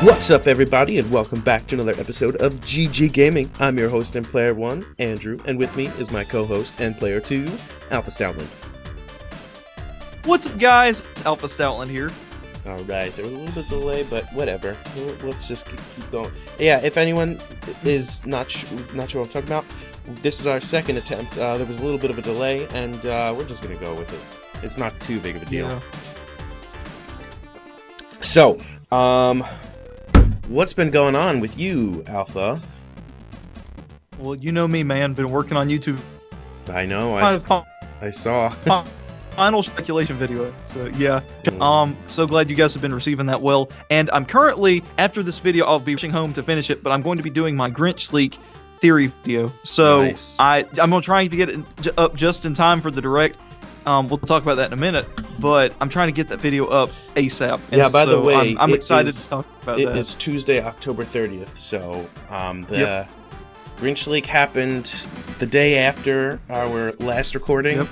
What's up, everybody, and welcome back to another episode of GG Gaming. I'm your host and player 1, Andrew, and with me is my co-host and player 2, Alpha Stoutland. What's up, guys? Alpha Stoutland here. Alright, there was a little bit of delay, but whatever. Let's just keep going. Yeah, if anyone is not sure what I'm talking about, this is our second attempt. There was a little bit of a delay, and we're just going to go with it. It's not too big of a deal. Yeah. So, what's been going on with you, Alpha? Well, you know me, man. Been working on YouTube. I know, I saw. Final speculation video. So, yeah. So glad you guys have been receiving that well. And I'm currently, after this video, I'll be rushing home to finish it, but I'm going to be doing my Grinch leak theory video. So, nice. I'm going to try to get it up just in time for the direct. We'll talk about that in a minute, but I'm trying to get that video up ASAP. And yeah, by the way, I'm excited to talk about that. It is Tuesday, October 30th, so the Grinch leak happened the day after our last recording,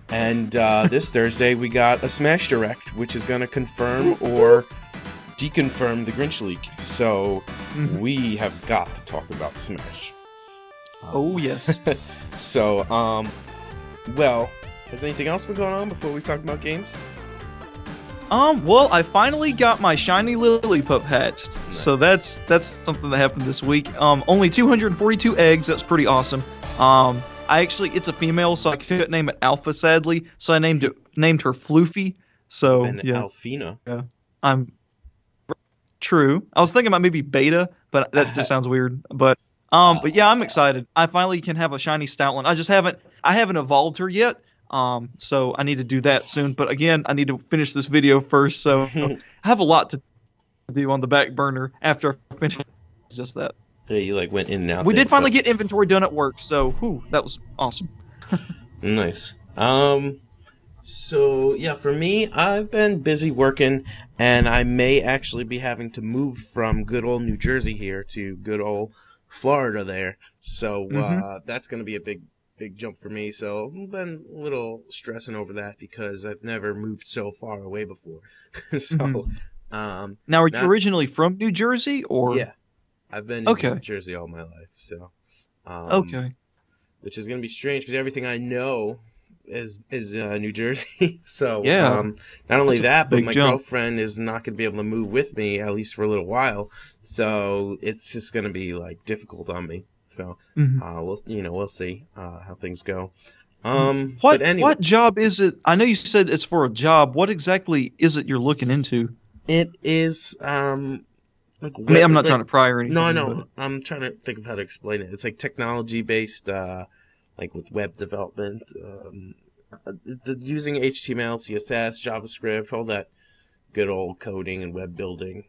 and this Thursday we got a Smash Direct, which is going to confirm or deconfirm the Grinch leak, so we have got to talk about Smash. Oh, yes. So, well... has anything else been going on before we talk about games? Well, I finally got my shiny Lillipup hatched. Nice. So that's something that happened this week. Only 242 eggs. That's pretty awesome. It's a female, so I couldn't name it Alpha, sadly. So I named her Floofy. So and yeah, Alfina. yeah, I'm true. I was thinking about maybe Beta, but that just sounds weird. But yeah, I'm excited. I finally can have a shiny Stoutland. I haven't evolved her yet. So I need to do that soon. But again, I need to finish this video first. So I have a lot to do on the back burner after I finish just that. Yeah, you went in and out. We did finally get inventory done at work. So that was awesome. Nice. So yeah, for me, I've been busy working, and I may actually be having to move from good old New Jersey here to good old Florida there. So that's going to be a big jump for me, so I've been a little stressing over that because I've never moved so far away before. So, now, are you originally from New Jersey, or? Yeah, I've been in New Jersey all my life, so. Which is going to be strange because everything I know is New Jersey. So, yeah, not only that, but my jump. girlfriend is not going to be able to move with me, at least for a little while, so it's just going to be, difficult on me. So, we'll see how things go. What job is it? I know you said it's for a job. What exactly is it you're looking into? It is, I'm not trying to pry or anything. No, I'm trying to think of how to explain it. It's technology-based, with web development, using HTML, CSS, JavaScript, all that good old coding and web building.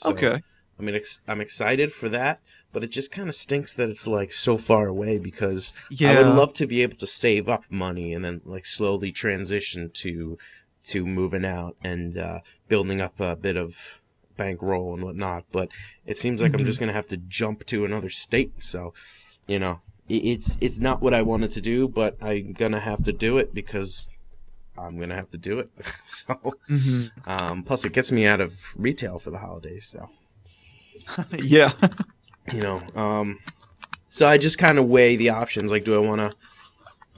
Okay. I mean, I'm excited for that, but it just kind of stinks that it's so far away because I would love to be able to save up money and then slowly transition to moving out and building up a bit of bankroll and whatnot. But it seems like I'm just gonna have to jump to another state. So, it's not what I wanted to do, but I'm gonna have to do it because I'm gonna have to do it. So, plus it gets me out of retail for the holidays. So. Yeah. So I just kind of weigh the options. Do I want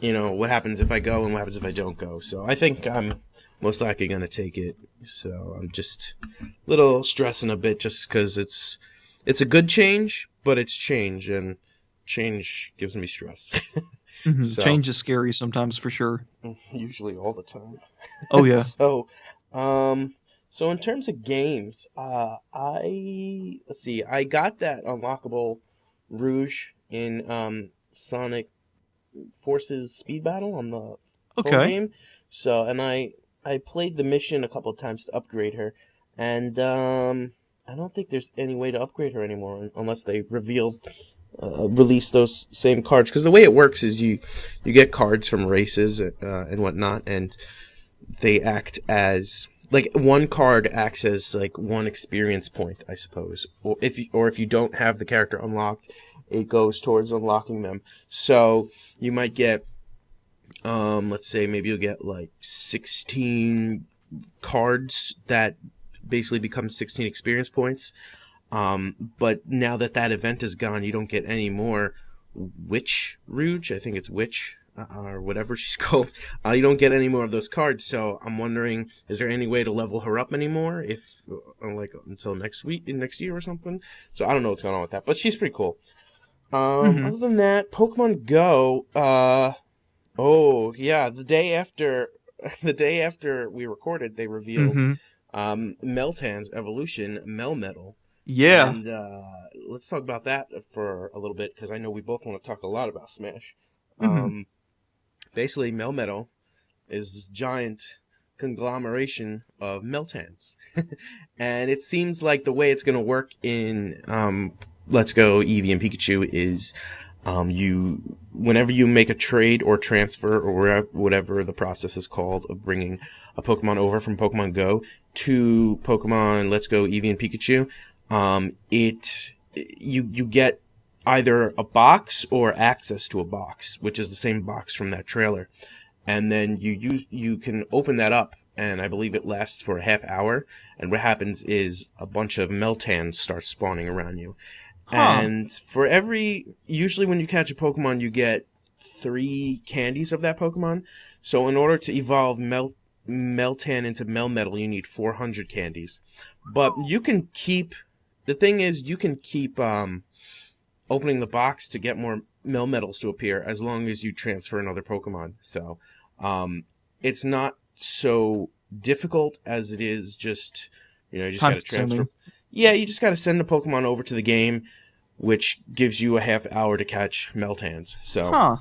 to, what happens if I go and what happens if I don't go? So I think I'm most likely going to take it. So I'm just a little stressing a bit just because it's a good change, but it's change, and change gives me stress. So, change is scary sometimes, for sure. Usually all the time. Oh, yeah. So in terms of games, I got that unlockable Rouge in Sonic Forces Speed Battle on the phone game. So, and I played the mission a couple of times to upgrade her, and I don't think there's any way to upgrade her anymore unless they release those same cards. Because the way it works is you get cards from races and whatnot, and they act as... one card acts as one experience point, I suppose. Or if you don't have the character unlocked, it goes towards unlocking them. So you might get, let's say maybe you'll get 16 cards that basically become 16 experience points. But now that event is gone, you don't get any more Witch Rouge. I think it's Witch, or whatever she's called. You don't get any more of those cards. So I'm wondering, is there any way to level her up anymore? If like until next year or something. So I don't know what's going on with that, but she's pretty cool. Other than that, Pokemon Go. Oh yeah, the day after we recorded, they revealed Meltan's evolution, Melmetal. Yeah. And let's talk about that for a little bit, because I know we both want to talk a lot about Smash. Basically, Melmetal is this giant conglomeration of Meltans. And it seems like the way it's going to work in Let's Go Eevee and Pikachu is whenever you make a trade or transfer or whatever the process is called of bringing a Pokemon over from Pokemon Go to Pokemon Let's Go Eevee and Pikachu, you get either a box or access to a box, which is the same box from that trailer. And then you can open that up, and I believe it lasts for a half hour. And what happens is a bunch of Meltans start spawning around you. And for usually when you catch a Pokemon, you get 3 candies of that Pokemon. So in order to evolve Meltan into Melmetal, you need 400 candies. But you can keep opening the box to get more Melmetals to appear as long as you transfer another Pokemon. So it's not so difficult as it is just, you just got to transfer. Yeah, you just got to send the Pokemon over to the game, which gives you a half hour to catch Meltans. So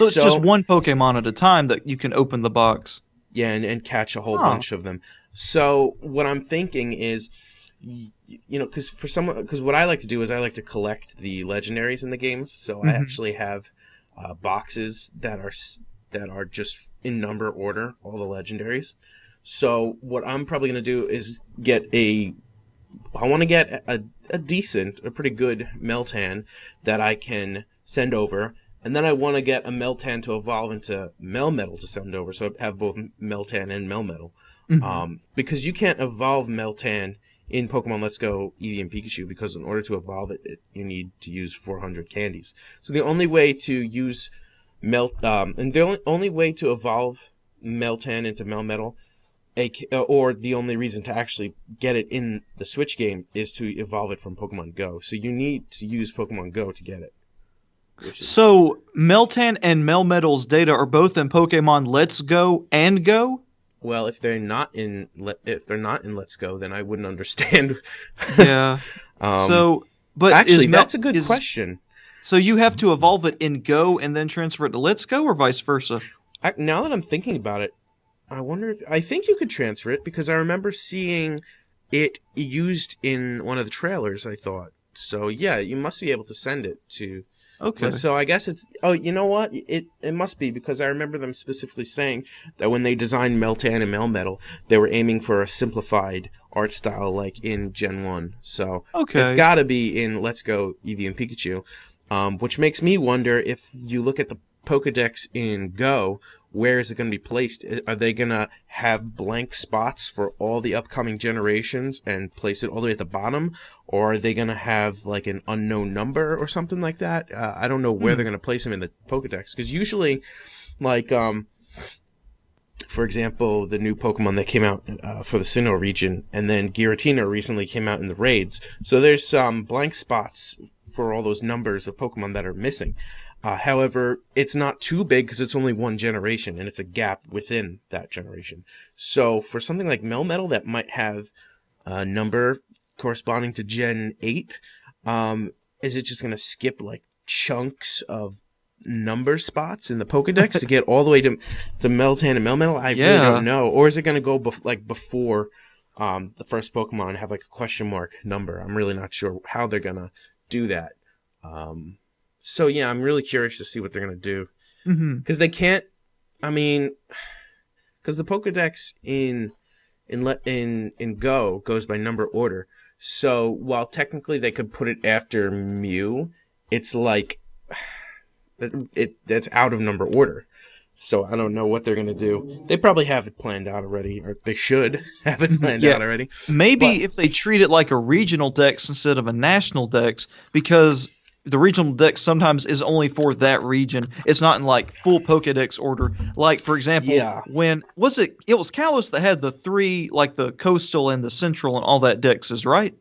it's just one Pokemon at a time that you can open the box. Yeah, and catch a whole bunch of them. So what I'm thinking is, because what I like to do is I like to collect the legendaries in the games. So I actually have boxes that are just in number order, all the legendaries. So what I'm probably going to do is I want to get a pretty good Meltan that I can send over. And then I want to get a Meltan to evolve into Melmetal to send over. So I have both Meltan and Melmetal. Because you can't evolve Meltan in Pokemon Let's Go Eevee and Pikachu, because in order to evolve it, you need to use 400 candies. So the only way to use only way to evolve Meltan into Melmetal, or the only reason to actually get it in the Switch game, is to evolve it from Pokemon Go. So you need to use Pokemon Go to get it. So Meltan and Melmetal's data are both in Pokemon Let's Go and Go? Well, if they're not in Let's Go, then I wouldn't understand. Yeah. But actually, that's a good question. So you have to evolve it in Go and then transfer it to Let's Go, or vice versa? Now that I'm thinking about it, I think you could transfer it, because I remember seeing it used in one of the trailers, I thought. So yeah, you must be able to send it to. Okay. So I guess it's. Oh, you know what? It must be, because I remember them specifically saying that when they designed Meltan and Melmetal, they were aiming for a simplified art style like in Gen 1. So it's got to be in Let's Go Eevee and Pikachu, which makes me wonder, if you look at the Pokedex in Go, where is it going to be placed? Are they going to have blank spots for all the upcoming generations and place it all the way at the bottom? Or are they going to have like an unknown number or something like that? I don't know where they're going to place them in the Pokedex. Because usually, like, for example, the new Pokemon that came out for the Sinnoh region, and then Giratina recently came out in the raids. So there's some blank spots for all those numbers of Pokemon that are missing. However, it's not too big, because it's only one generation, and it's a gap within that generation. So for something like Melmetal that might have a number corresponding to Gen 8, is it just going to skip like chunks of number spots in the Pokedex to get all the way to Meltan and Melmetal? I really don't know. Or is it going to go before the first Pokemon have like a question mark number? I'm really not sure how they're going to do that. So yeah, I'm really curious to see what they're going to do. Because they can't, because the Pokedex in Go goes by number order. So while technically they could put it after Mew, it's like, that's out of number order. So I don't know what they're going to do. They probably have it planned out already, or they should have it planned out already. Maybe if they treat it like a regional dex instead of a national dex, because the regional dex sometimes is only for that region. It's not in like full Pokedex order. Like, for example, when was it? It was Kalos that had the 3, like the coastal and the central and all that dexes, right?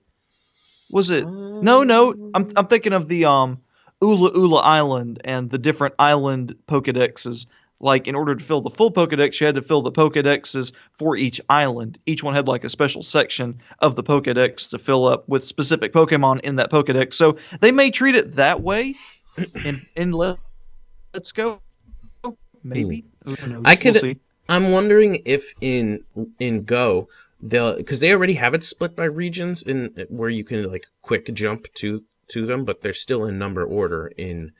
Was it? No. I'm thinking of the Ula Ula Island and the different island Pokedexes. Like, in order to fill the full Pokedex, you had to fill the Pokedexes for each island. Each one had like a special section of the Pokedex to fill up with specific Pokemon in that Pokedex. So they may treat it that way in Let's Go. Maybe. We'll see. I'm wondering if in Go because they already have it split by regions in where you can like quick jump to them, but they're still in number order in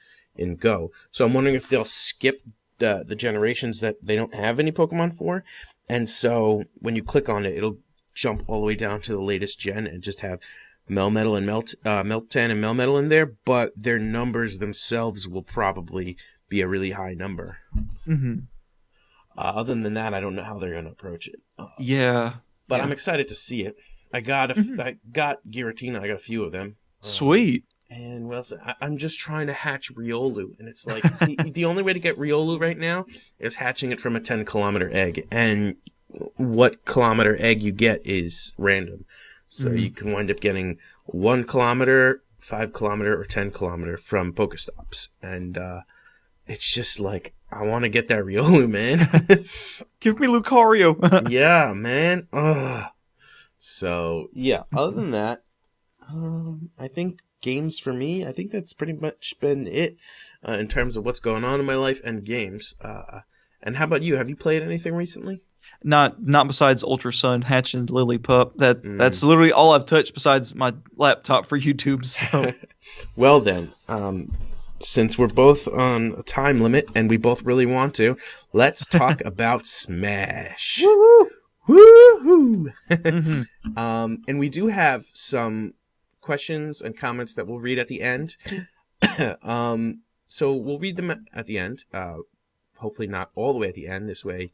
Go. So I'm wondering if they'll skip the generations that they don't have any Pokemon for, and so when you click on it, it'll jump all the way down to the latest gen and just have Melmetal and Meltan and Melmetal in there, but their numbers themselves will probably be a really high number. Mm-hmm. Other than that, I don't know how they're going to approach it. But I'm excited to see it. I got Giratina. I got a few of them. Sweet. And what else? I'm just trying to hatch Riolu, and it's like the only way to get Riolu right now is hatching it from a 10-kilometer egg, and what kilometer egg you get is random. So you can wind up getting 1 kilometer, 5 kilometer, or 10 kilometer from Pokestops, and it's just like I want to get that Riolu, man. Give me Lucario. Yeah, man. Ugh. So yeah. Other than that, I think. Games for me, I think that's pretty much been it in terms of what's going on in my life and games. And how about you? Have you played anything recently? Not besides Ultra Sun, Hatch, and Lily Pup. That's literally all I've touched besides my laptop for YouTube. So, well then, since we're both on a time limit and we both really want to, let's talk about Smash. Woo-hoo! Woo-hoo! And we do have some questions and comments that we'll read at the end. So we'll read them at the end. Hopefully not all the way at the end. This way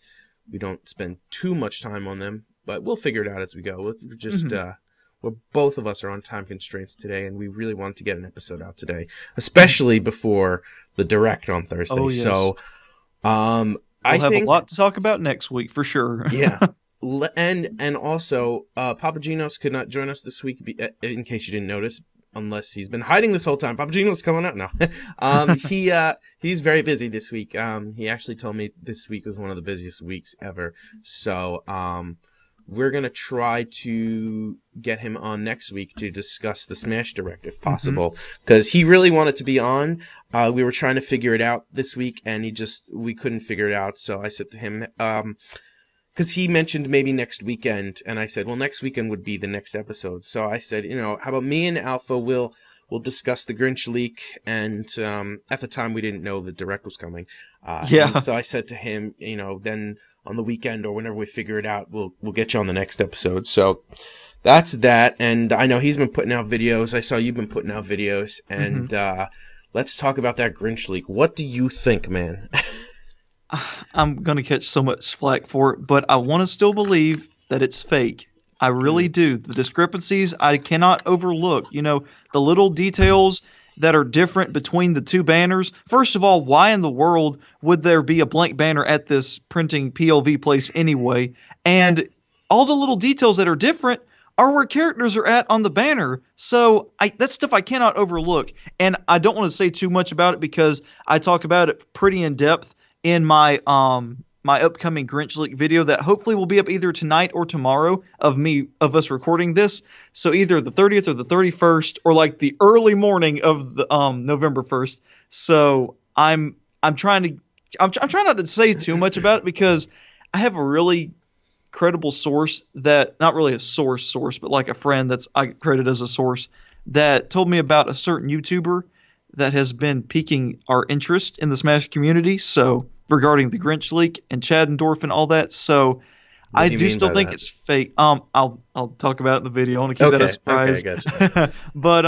we don't spend too much time on them, but we'll figure it out as we go. We're just both of us are on time constraints today, and we really want to get an episode out today, especially before the Direct on Thursday. Oh, yes. So we'll have a lot to talk about next week for sure. Yeah. And also, Papagenos could not join us this week, in case you didn't notice, unless he's been hiding this whole time. Papagenos coming out now. He's very busy this week. He actually told me this week was one of the busiest weeks ever. So, we're gonna try to get him on next week to discuss the Smash Direct if possible, because he really wanted to be on. We were trying to figure it out this week, and we couldn't figure it out. So I said to him, because he mentioned maybe next weekend, and I said, well, next weekend would be the next episode. So I said, how about me and Alpha will discuss the Grinch leak, and at the time we didn't know the Direct was coming. And so I said to him, then on the weekend or whenever we figure it out, we'll get you on the next episode. So that's that, and I know he's been putting out videos. I saw you've been putting out videos, and let's talk about that Grinch leak. What do you think, man? I'm going to catch so much flack for it, but I want to still believe that it's fake. I really do. The discrepancies I cannot overlook. The little details that are different between the two banners. First of all, why in the world would there be a blank banner at this printing PLV place anyway? And all the little details that are different are where characters are at on the banner. So that's stuff I cannot overlook. And I don't want to say too much about it because I talk about it pretty in depth in my my upcoming Grinch leak video that hopefully will be up either tonight or tomorrow of us recording this. So either the 30th or the 31st or like the early morning of the November 1st. So I'm trying not to say too much about it because I have a really credible source that, not really a source, but like a friend that's I credit as a source that told me about a certain YouTuber that has been piquing our interest in the Smash community. So regarding the Grinch leak and Chad Endorphin and all that. So I do still think it's fake. I'll talk about it in the video. I want to keep that a surprise. Okay, gotcha. But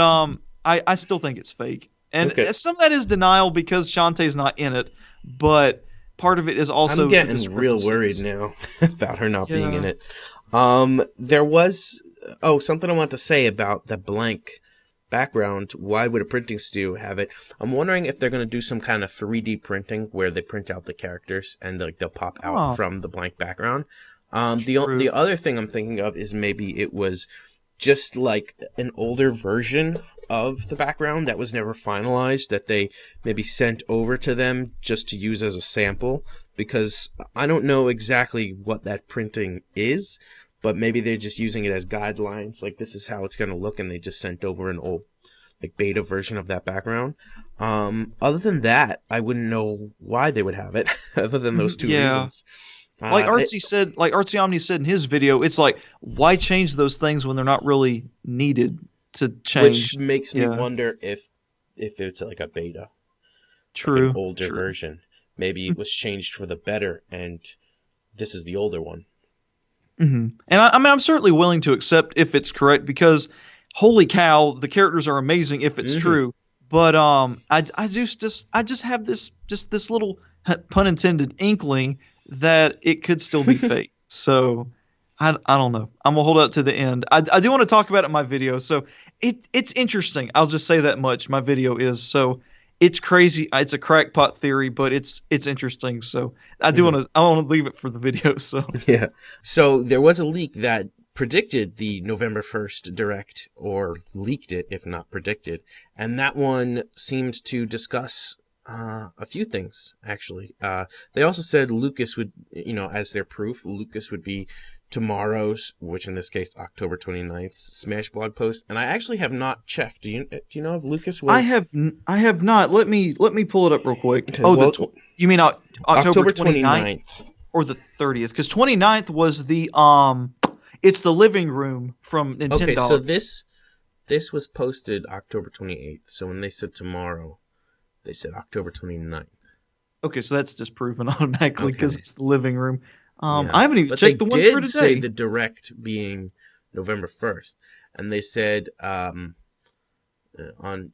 I still think it's fake. And some of that is denial because Shantae's not in it. But part of it is also I'm getting real worried now about her not being in it. There was something I want to say about the blank background. Why would a printing studio have it? I'm wondering if they're going to do some kind of 3D printing where they print out the characters and they'll pop out from the blank background. The other thing I'm thinking of is maybe it was just like an older version of the background that was never finalized that they maybe sent over to them just to use as a sample, because I don't know exactly what that printing is, but maybe they're just using it as guidelines, like this is how it's going to look, and they just sent over an old like beta version of that background. Other than that, I wouldn't know why they would have it other than those two reasons. Like Artsy Omni said in his video, it's like, why change those things when they're not really needed to change? Which makes me wonder if it's like a beta. True. Like an older version. Maybe it was changed for the better, and this is the older one. Mm-hmm. And I mean, I'm certainly willing to accept if it's correct, because holy cow, the characters are amazing if it's true. But I just have this little, pun intended, inkling that it could still be fake. So I don't know. I'm gonna hold out to the end. I do want to talk about it in my video. So it's interesting. I'll just say that much. My video is, so it's crazy. It's a crackpot theory, but it's interesting. So I want to leave it for the video. So yeah. So there was a leak that predicted the November 1st Direct, or leaked it if not predicted, and that one seemed to discuss a few things, actually. They also said Lucas would, as their proof, Lucas would be tomorrow's, which in this case, October 29th, Smash blog post. And I actually have not checked. Do you know if Lucas was? I have not. Let me pull it up real quick. Okay, you mean October 29th or the 30th? Because 29th was the it's the living room from Nintendo. Okay, so this was posted October 28th. So when they said tomorrow, they said October 29th. Okay, so that's disproven automatically because it's the living room. I haven't even checked the one for today. They did say the Direct being November 1st. And they said on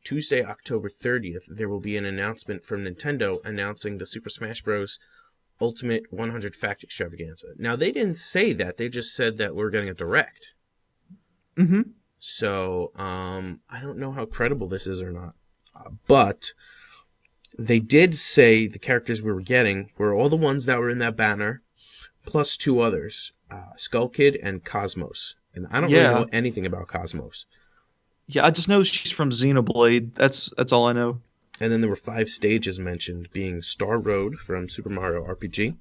Tuesday, October 30th, there will be an announcement from Nintendo announcing the Super Smash Bros. Ultimate 100 Fact Extravaganza. Now, they didn't say that. They just said that we're getting a Direct. Mm-hmm. So, I don't know how credible this is or not. But they did say the characters we were getting were all the ones that were in that banner, plus two others, Skull Kid and Cosmos. And I don't really know anything about Cosmos. Yeah, I just know she's from Xenoblade. That's all I know. And then there were 5 stages mentioned, being Star Road from Super Mario RPG,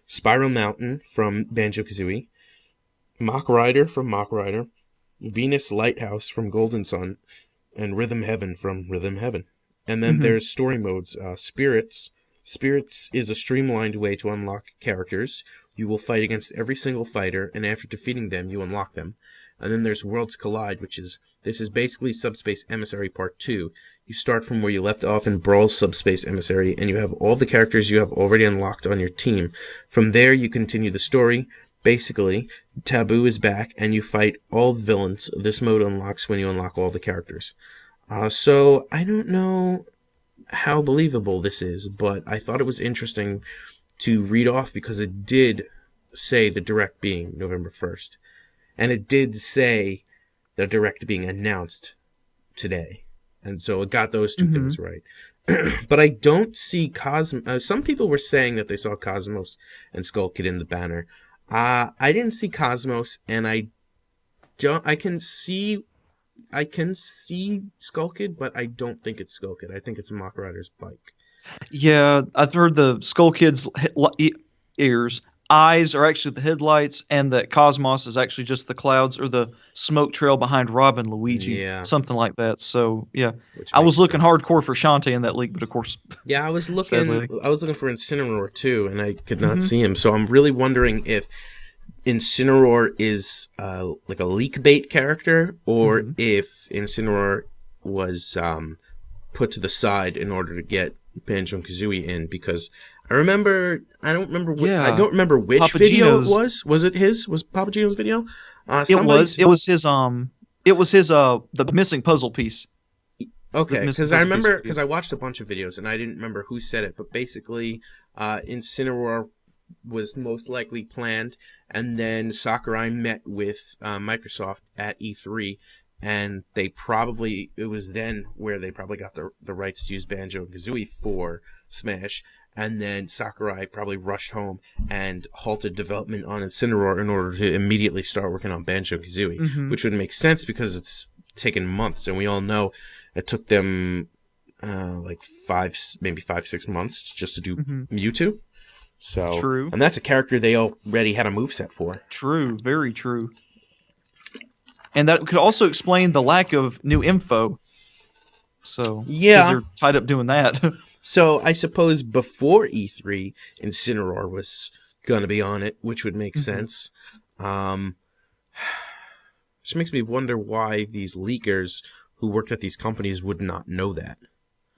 Spiral Mountain from Banjo-Kazooie, Mach Rider from Mach Rider, Venus Lighthouse from Golden Sun, and Rhythm Heaven from Rhythm Heaven. And then there's story modes. Spirits. Spirits is a streamlined way to unlock characters. You will fight against every single fighter, and after defeating them, you unlock them. And then there's Worlds Collide, this is basically Subspace Emissary Part 2. You start from where you left off in Brawl's Subspace Emissary, and you have all the characters you have already unlocked on your team. From there, you continue the story. Basically, Taboo is back, and you fight all the villains. This mode unlocks when you unlock all the characters. So, I don't know how believable this is, but I thought it was interesting to read off because it did say the Direct being November 1st. And it did say the Direct being announced today. And so it got those two things right. But I don't see Cosmos. Some people were saying that they saw Cosmos and Skull Kid in the banner. I didn't see Cosmos, and I can see Skull Kid, but I don't think it's Skull Kid. I think it's Mach Rider's bike. Yeah, I've heard the Skull Kid's eyes are actually the headlights, and that Cosmos is actually just the clouds or the smoke trail behind Rob and Luigi, something like that. So yeah, I was looking hardcore for Shantae in that league, but of course, yeah, I was looking for Incineroar too, and I could not see him. So I'm really wondering if Incineroar is like a leak bait character, or if Incineroar was put to the side in order to get Banjo-Kazooie in, because I don't remember which Papa video Gino's. it was. Was it his? Was Papa Gino's video? It was his the missing puzzle piece. Okay, because I misinterpretation remember, of because I watched a bunch of videos and I didn't remember who said it, but basically, Incineroar was most likely planned, and then Sakurai met with Microsoft at E3, and it was then where they probably got the rights to use Banjo and Kazooie for Smash, and then Sakurai probably rushed home and halted development on Incineroar in order to immediately start working on Banjo and Kazooie, which would make sense because it's taken months, and we all know it took them like 5-6 months just to do Mewtwo. So, True. And that's a character they already had a moveset for. True, very true. And that could also explain the lack of new info. So, yeah, because they're tied up doing that. So I suppose before E3, Incineroar was going to be on it, which would make sense. Which makes me wonder why these leakers who worked at these companies would not know that.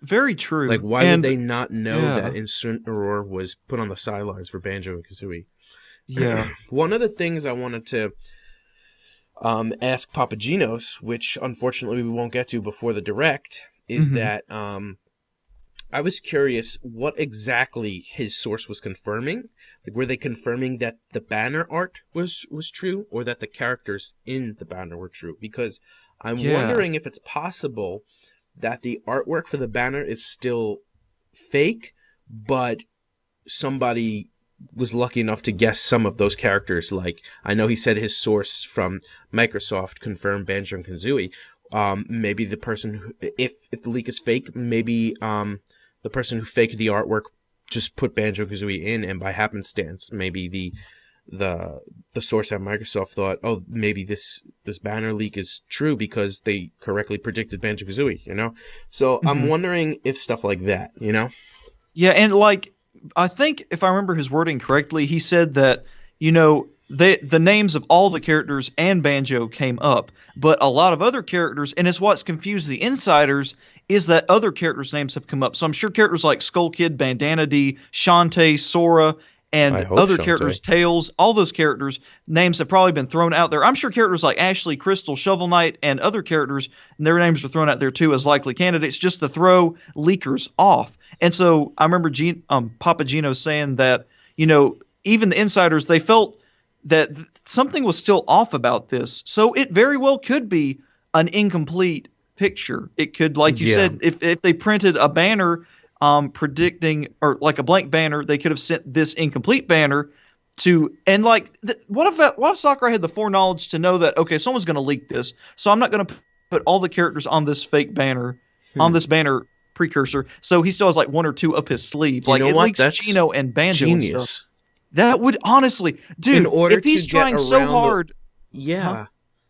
Very true. Like, why would they not know that Incineroar was put on the sidelines for Banjo and Kazooie? Yeah. One of the things I wanted to ask Papagenos, which unfortunately we won't get to before the Direct, is that I was curious what exactly his source was confirming. Like, were they confirming that the banner art was true, or that the characters in the banner were true? Because I'm wondering if it's possible that the artwork for the banner is still fake, but somebody was lucky enough to guess some of those characters. Like, I know he said his source from Microsoft confirmed Banjo and Kazooie. Maybe the person who, if the leak is fake, maybe the person who faked the artwork just put Banjo-Kazooie in, and by happenstance, maybe the source at Microsoft thought, oh, maybe this banner leak is true because they correctly predicted Banjo-Kazooie, you know? So I'm wondering if stuff like that, you know? Yeah, and like, I think if I remember his wording correctly, he said that, you know, the names of all the characters and Banjo came up, but a lot of other characters, and it's what's confused the insiders, is that other characters' names have come up. So I'm sure characters like Skull Kid, Bandana D, Shantae, Sora, and other characters, Tails, all those characters' names have probably been thrown out there. I'm sure characters like Ashley, Crystal, Shovel Knight, and other characters, their names were thrown out there too as likely candidates just to throw leakers off. And so I remember Papageno saying that, you know, even the insiders, they felt that something was still off about this. So it very well could be an incomplete picture. It could, like you said, if they printed a banner predicting, or like a blank banner, they could have sent this incomplete banner to, and like, what if Sakurai had the foreknowledge to know that, okay, someone's going to leak this, so I'm not going to put all the characters on this fake banner, on this banner precursor, so he still has like one or two up his sleeve. Like, it leaks Geno and Banjo and stuff. That would honestly, dude, if he's trying so hard, if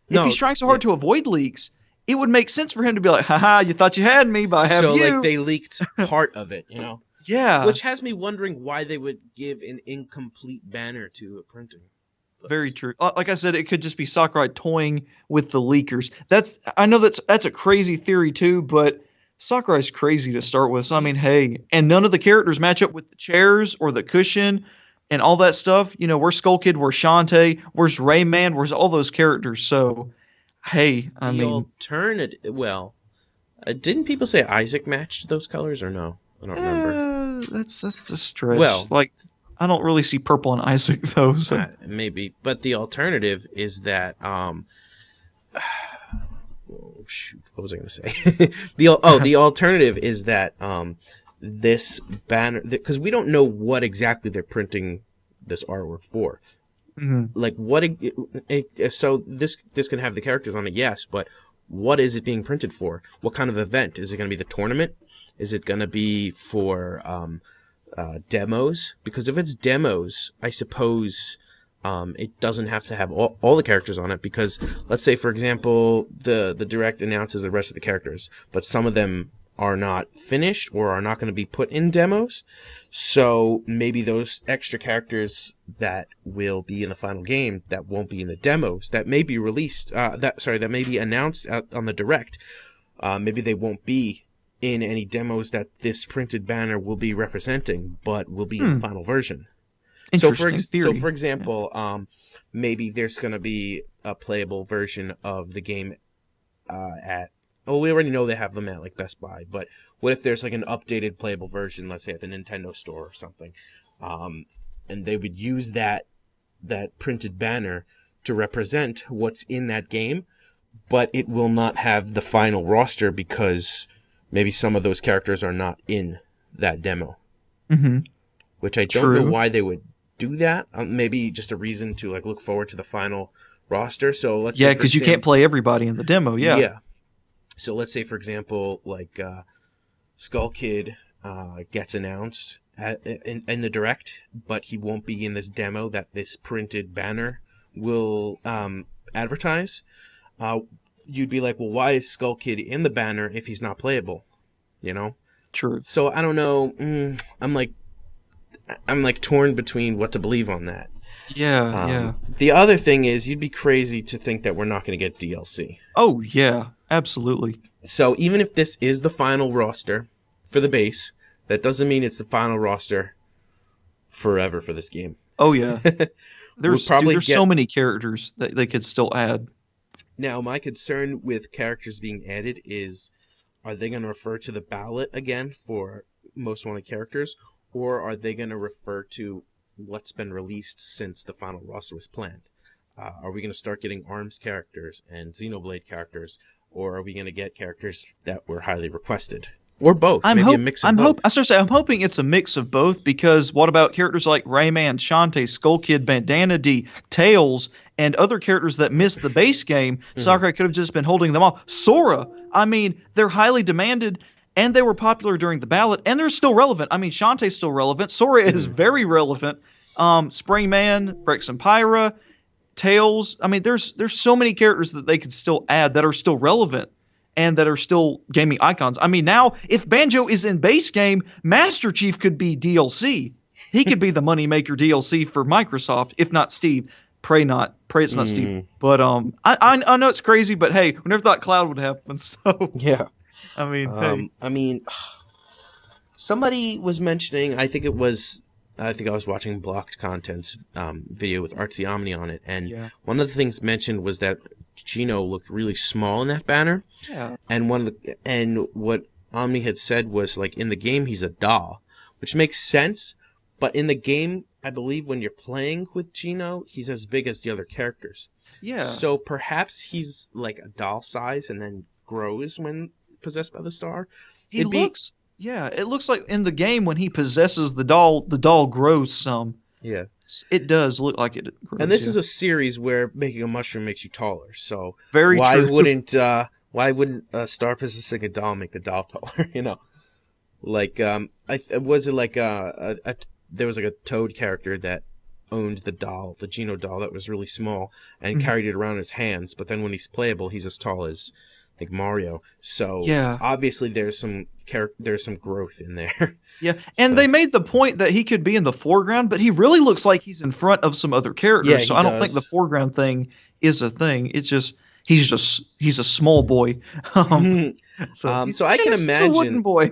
he's trying so hard to avoid leaks, it would make sense for him to be like, haha, you thought you had me, but I have you. So, like, they leaked part of it, you know? Yeah. Which has me wondering why they would give an incomplete banner to a printing. Very true. Like I said, it could just be Sakurai toying with the leakers. I know that's a crazy theory too, but Sakurai's crazy to start with. So, I mean, hey, and none of the characters match up with the chairs or the cushion and all that stuff. You know, where's Skull Kid? Where's Shantae? Where's Rayman? Where's all those characters? So, hey, I mean, alternative. Well, didn't people say Isaac matched those colors or no? I don't remember. That's a stretch. Well, like, I don't really see purple in Isaac though. So. Maybe, but the alternative is that shoot, what was I going to say? The alternative is that this banner, because we don't know what exactly they're printing this artwork for. Like, what? So this can have the characters on it, yes, but what is it being printed for? What kind of event? Is it going to be the tournament? Is it going to be for demos? Because if it's demos, I suppose it doesn't have to have all the characters on it, because let's say, for example, the Direct announces the rest of the characters, but some of them are not finished or are not going to be put in demos. So maybe those extra characters that will be in the final game that won't be in the demos, that may be released, that may be announced on the Direct, maybe they won't be in any demos that this printed banner will be representing, but will be in the final version. So for example, maybe there's going to be a playable version of the game at we already know they have them at like Best Buy, but what if there's like an updated playable version, let's say at the Nintendo store or something, and they would use that printed banner to represent what's in that game, but it will not have the final roster because maybe some of those characters are not in that demo. Mm-hmm. Which I don't know why they would do that. Maybe just a reason to like look forward to the final roster. So let's say, because you can't play everybody in the demo. Yeah. So let's say, for example, like Skull Kid gets announced in the direct, but he won't be in this demo that this printed banner will advertise. You'd be like, well, why is Skull Kid in the banner if he's not playable? You know? True. So I don't know. I'm like torn between what to believe on that. Yeah. The other thing is, you'd be crazy to think that we're not going to get DLC. Oh, yeah. Absolutely. So even if this is the final roster for the base, that doesn't mean it's the final roster forever for this game. Oh, yeah. There's so many characters that they could still add. Now, my concern with characters being added is, are they going to refer to the ballot again for most wanted characters? Or are they going to refer to what's been released since the final roster was planned? Are we going to start getting ARMS characters and Xenoblade characters? Or are we going to get characters that were highly requested? Or both? Maybe a mix of both. I'm hoping it's a mix of both, because what about characters like Rayman, Shantae, Skull Kid, Bandana D, Tails, and other characters that missed the base game? Sakurai could have just been holding them off. Sora, I mean, they're highly demanded, and they were popular during the ballot, and they're still relevant. I mean, Shantae's still relevant. Sora is very relevant. Springman, Rex and Pyra, Tails. I mean, there's so many characters that they could still add that are still relevant and that are still gaming icons. I mean, now, if Banjo is in base game, Master Chief could be DLC. He could be the moneymaker DLC for Microsoft, if not Steve. Pray not. Pray it's not Steve. But I know it's crazy, but hey, we never thought Cloud would happen. So yeah. I mean, somebody was mentioning, I think I was watching Blocked Content's video with Artsy Omni on it, and one of the things mentioned was that Gino looked really small in that banner. Yeah. And what Omni had said was, like, in the game he's a doll, which makes sense, but in the game, I believe when you're playing with Gino, he's as big as the other characters. Yeah. So perhaps he's like a doll size and then grows when possessed by the star. It looks like in the game when he possesses the doll grows some. Yeah. It does look like it grows. And this is a series where making a mushroom makes you taller. So why wouldn't Star possessing a doll make the doll taller, you know? Like there was like a Toad character that owned the Gino doll that was really small and carried it around in his hands, but then when he's playable, he's as tall as like Mario. So obviously there's some growth in there. Yeah, and they made the point that he could be in the foreground, but he really looks like he's in front of some other characters. Yeah, so I don't think the foreground thing is a thing. It's just he's a small boy. So I can imagine a wooden boy.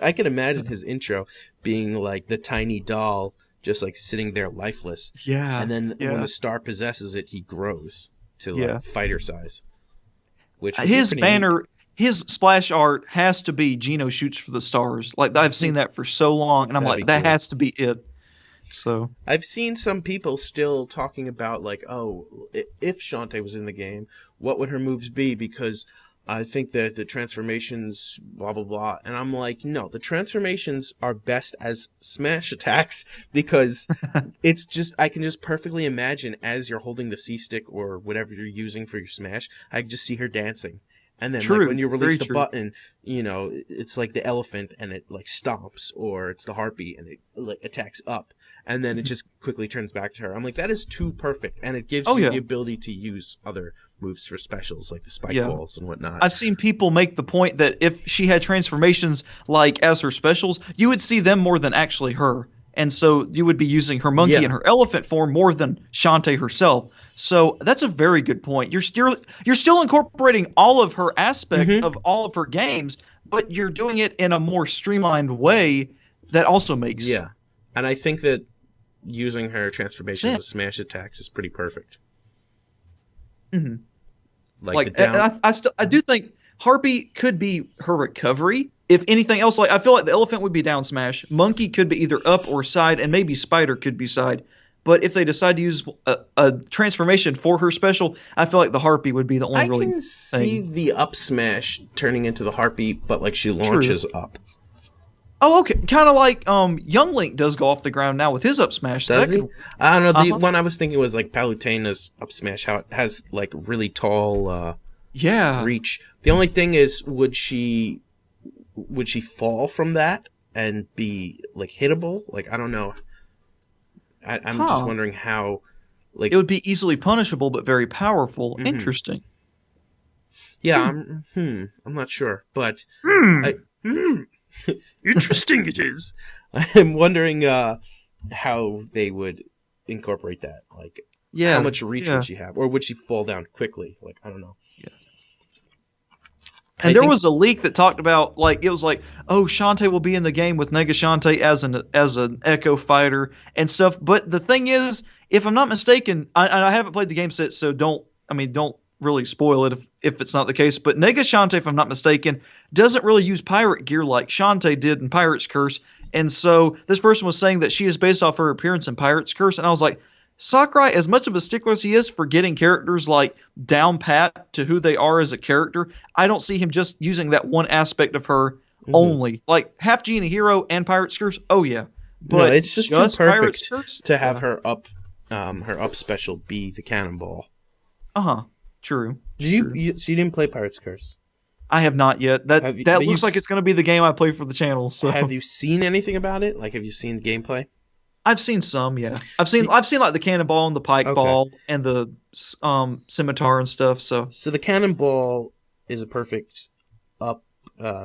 I can imagine his intro being like the tiny doll just like sitting there lifeless. Yeah. And then when the star possesses it, he grows to like fighter size. Which his banner, his splash art has to be Gino shoots for the stars. Like, I've seen that for so long, and I'm like, that has to be it. So I've seen some people still talking about like, oh, if Shantae was in the game, what would her moves be? Because I think that the transformations, blah, blah, blah. And I'm like, no, the transformations are best as smash attacks because it's just, I can just perfectly imagine as you're holding the C-stick or whatever you're using for your smash, I can just see her dancing. And then like, when you release the button, you know, it's like the elephant and it like stomps, or it's the harpy and it like attacks up. And then it just quickly turns back to her. I'm like, that is too perfect. And it gives you the ability to use other moves for specials, like the spike balls and whatnot. I've seen people make the point that if she had transformations like as her specials, you would see them more than actually her. And so you would be using her monkey and her elephant form more than Shantae herself. So that's a very good point. You're still incorporating all of her aspect of all of her games, but you're doing it in a more streamlined way that also makes Yeah. And I think that using her transformations as smash attacks is pretty perfect. Like I do think Harpy could be her recovery. If anything else, like I feel like the elephant would be down smash. Monkey could be either up or side, and maybe spider could be side. But if they decide to use a transformation for her special, I feel like the harpy would be the only really I can see the up smash turning into the harpy, but like she launches up. Oh, okay. Kind of like Young Link does go off the ground now with his up smash. Does he? I don't know. The one I was thinking was like Palutena's up smash, how it has like really tall reach. The only thing is, would she fall from that and be like hittable? Like, I don't know. I'm just wondering how. Like, it would be easily punishable, but very powerful. Mm-hmm. Interesting. Yeah, I'm not sure, but interesting it is. I'm wondering how they would incorporate that. Like, how much reach would she have, or would she fall down quickly? Like, I don't know. Yeah. And there was a leak that talked about, like, it was like, oh, Shantae will be in the game with Nega Shantae as an Echo fighter and stuff. But the thing is, if I'm not mistaken, I haven't played the game set, so don't really spoil it if it's not the case. But Nega Shantae, if I'm not mistaken, doesn't really use pirate gear like Shantae did in Pirate's Curse. And so this person was saying that she is based off her appearance in Pirate's Curse. And I was like, Sakurai, as much of a stickler as he is for getting characters like down pat to who they are as a character, I don't see him just using that one aspect of her only. Like half Genie Hero and Pirate's Curse, oh yeah. But no, it's just too perfect to have her up special be the cannonball. True. So you didn't play Pirate's Curse? I have not yet. That looks like it's going to be the game I play for the channel. So have you seen anything about it? Like, have you seen gameplay? I've seen some, yeah. I've seen like the cannonball and the pike ball and the scimitar and stuff. So the cannonball is a perfect up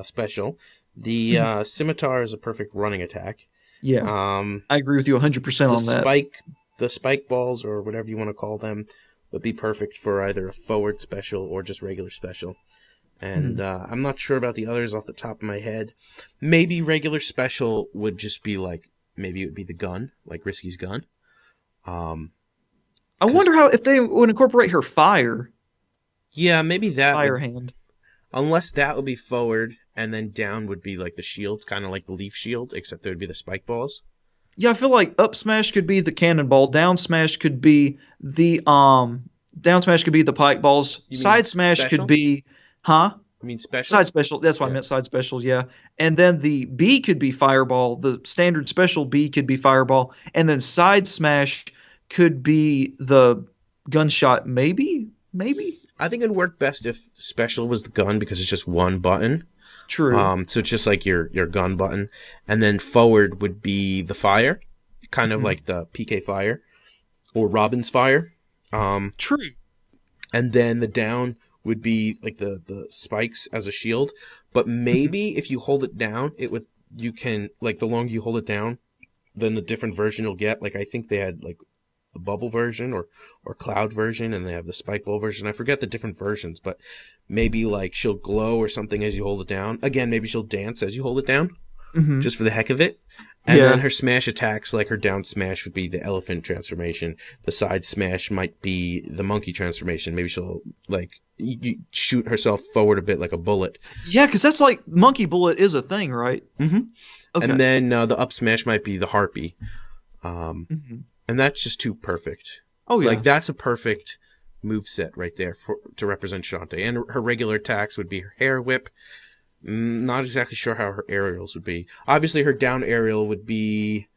special. The scimitar is a perfect running attack. Yeah, I agree with you 100% on that. The spike balls, or whatever you want to call them, would be perfect for either a forward special or just regular special. And I'm not sure about the others off the top of my head. Maybe regular special would just be like, maybe it would be the gun, like Risky's gun. I wonder if they would incorporate her fire. Yeah, maybe that. Fire hand. Unless that would be forward, and then down would be like the shield, kind of like the leaf shield, except there would be the spike balls. Yeah, I feel like up smash could be the cannonball, down smash could be the pike balls, side smash special? Could be, You mean special? Side special. That's why I meant side special. Yeah, and then the B could be fireball. The standard special B could be fireball, and then side smash could be the gunshot. Maybe. I think it'd work best if special was the gun because it's just one button. True. So it's just like your gun button, and then forward would be the fire, kind of like the PK fire or Robin's fire. True. And then the down would be like the spikes as a shield, but maybe if you hold it down, you can like the longer you hold it down, then the different version you'll get. Like I think they had like the bubble version or cloud version, and they have the spike ball version. I forget the different versions, but maybe like she'll glow or something as you hold it down. Again, maybe she'll dance as you hold it down, just for the heck of it. And then her smash attacks, like her down smash would be the elephant transformation. The side smash might be the monkey transformation. Maybe she'll like you shoot herself forward a bit like a bullet. Yeah, because that's like monkey bullet is a thing, right? Okay. And then the up smash might be the harpy. And that's just too perfect. Oh yeah, like that's a perfect moveset right there to represent Shantae. And her regular attacks would be her hair whip. Not exactly sure how her aerials would be. Obviously, her down aerial would be,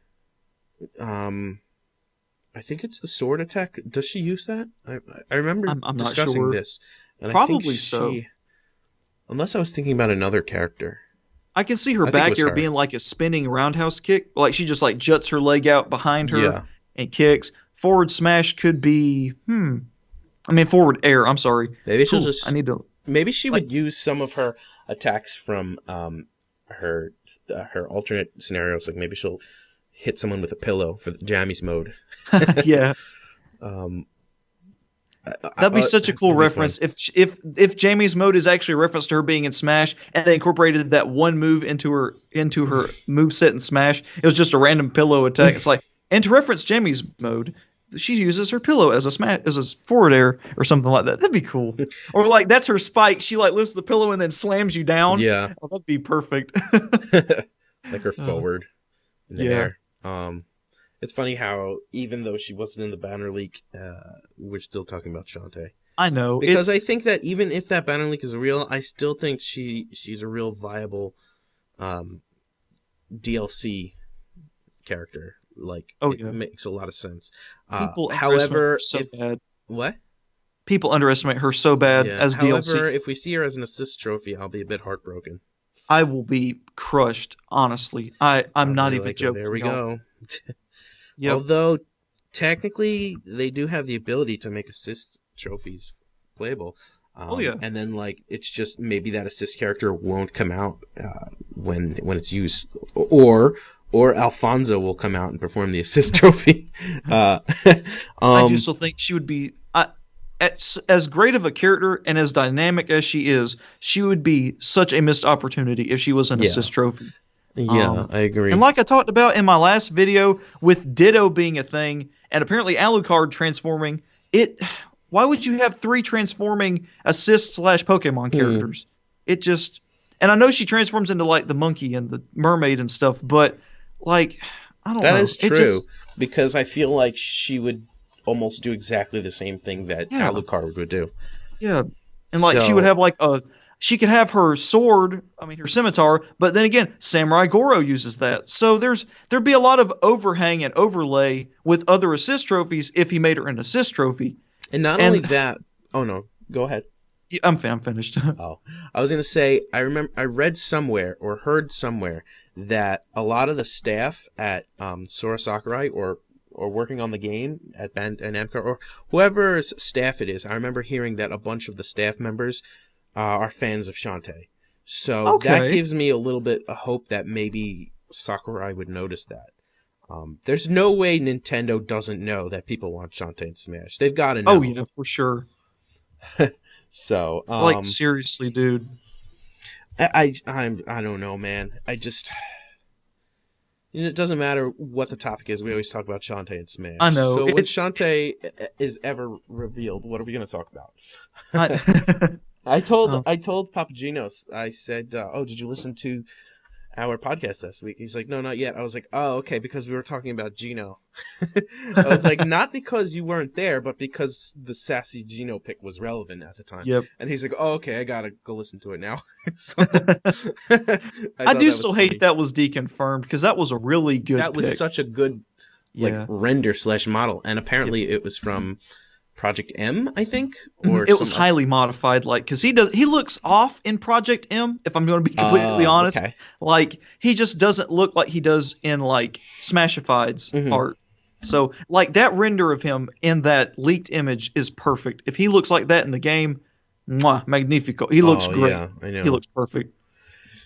I think it's the sword attack. Does she use that? I remember I'm discussing not sure. this. And Probably I think so. Unless I was thinking about another character. I can see her back air being like a spinning roundhouse kick. Like she just like juts her leg out behind her and kicks. Forward smash could be, forward air. I'm sorry. Maybe she'll Maybe she would use some of her attacks from her alternate scenarios. Like maybe she'll hit someone with a pillow for the jammies mode. Yeah. That'd be such a cool reference if Jamie's mode is actually a reference to her being in Smash, and they incorporated that one move into her move set in Smash. It was just a random pillow attack. It's like, and to reference Jamie's mode, she uses her pillow as a forward air or something like that. That'd be cool. Or like that's her spike. She like lifts the pillow and then slams you down. Yeah. Oh, that'd be perfect. Like her forward in the air. It's funny how even though she wasn't in the banner leak, we're still talking about Shantae. I know. Because I think that even if that banner leak is real, I still think she's a real viable DLC character. Like, it makes a lot of sense. However, bad. What? People underestimate her so bad as DLC. However, if we see her as an assist trophy, I'll be a bit heartbroken. I will be crushed, honestly. I'm not even joking. There we go. Yep. Although, technically, they do have the ability to make assist trophies playable. And then, like, it's just maybe that assist character won't come out when it's used. Or Alfonso will come out and perform the assist trophy. I do still think she would be... as great of a character and as dynamic as she is, she would be such a missed opportunity if she was an assist trophy. Yeah, I agree. And like I talked about in my last video, with Ditto being a thing, and apparently Alucard transforming, why would you have 3 transforming assist/Pokemon characters? It just... And I know she transforms into, like, the monkey and the mermaid and stuff, but, like, I don't know. That is true, because I feel like she would almost do exactly the same thing that Alucard would do. Yeah. And, like, she would have, like, she could have her sword, her scimitar, but then again, Samurai Goro uses that. So there'd be a lot of overhang and overlay with other assist trophies if he made her an assist trophy. And not only that... Oh, no. Go ahead. I'm finished. Oh. I was going to say, I read somewhere or heard somewhere that a lot of the staff at Sora Sakurai or working on the game at Namco or whoever's staff it is, I remember hearing that a bunch of the staff members are fans of Shantae. So that gives me a little bit of hope that maybe Sakurai would notice that. There's no way Nintendo doesn't know that people want Shantae in Smash. They've got to know. Oh, yeah, for sure. So, like, seriously, dude. I don't know, man. I just... it doesn't matter what the topic is. We always talk about Shantae and Smash. I know. So when Shantae is ever revealed, what are we going to talk about? I told Papaginos, I said, did you listen to our podcast last week? He's like, no, not yet. I was like, oh, okay, because we were talking about Gino. I was like, not because you weren't there, but because the sassy Gino pick was relevant at the time. Yep. And he's like, oh, okay, I gotta go listen to it now. So, I do still hate that was deconfirmed, because that was a really good That was pick. such a good render/model, and apparently it was from Project M, I think, or it was highly modified, like, because he looks off in Project M. If I'm going to be completely honest, like, he just doesn't look like he does in, like, Smashified's art. So, like, that render of him in that leaked image is perfect. If he looks like that in the game, magnifico. He looks great. Yeah, I know. He looks perfect.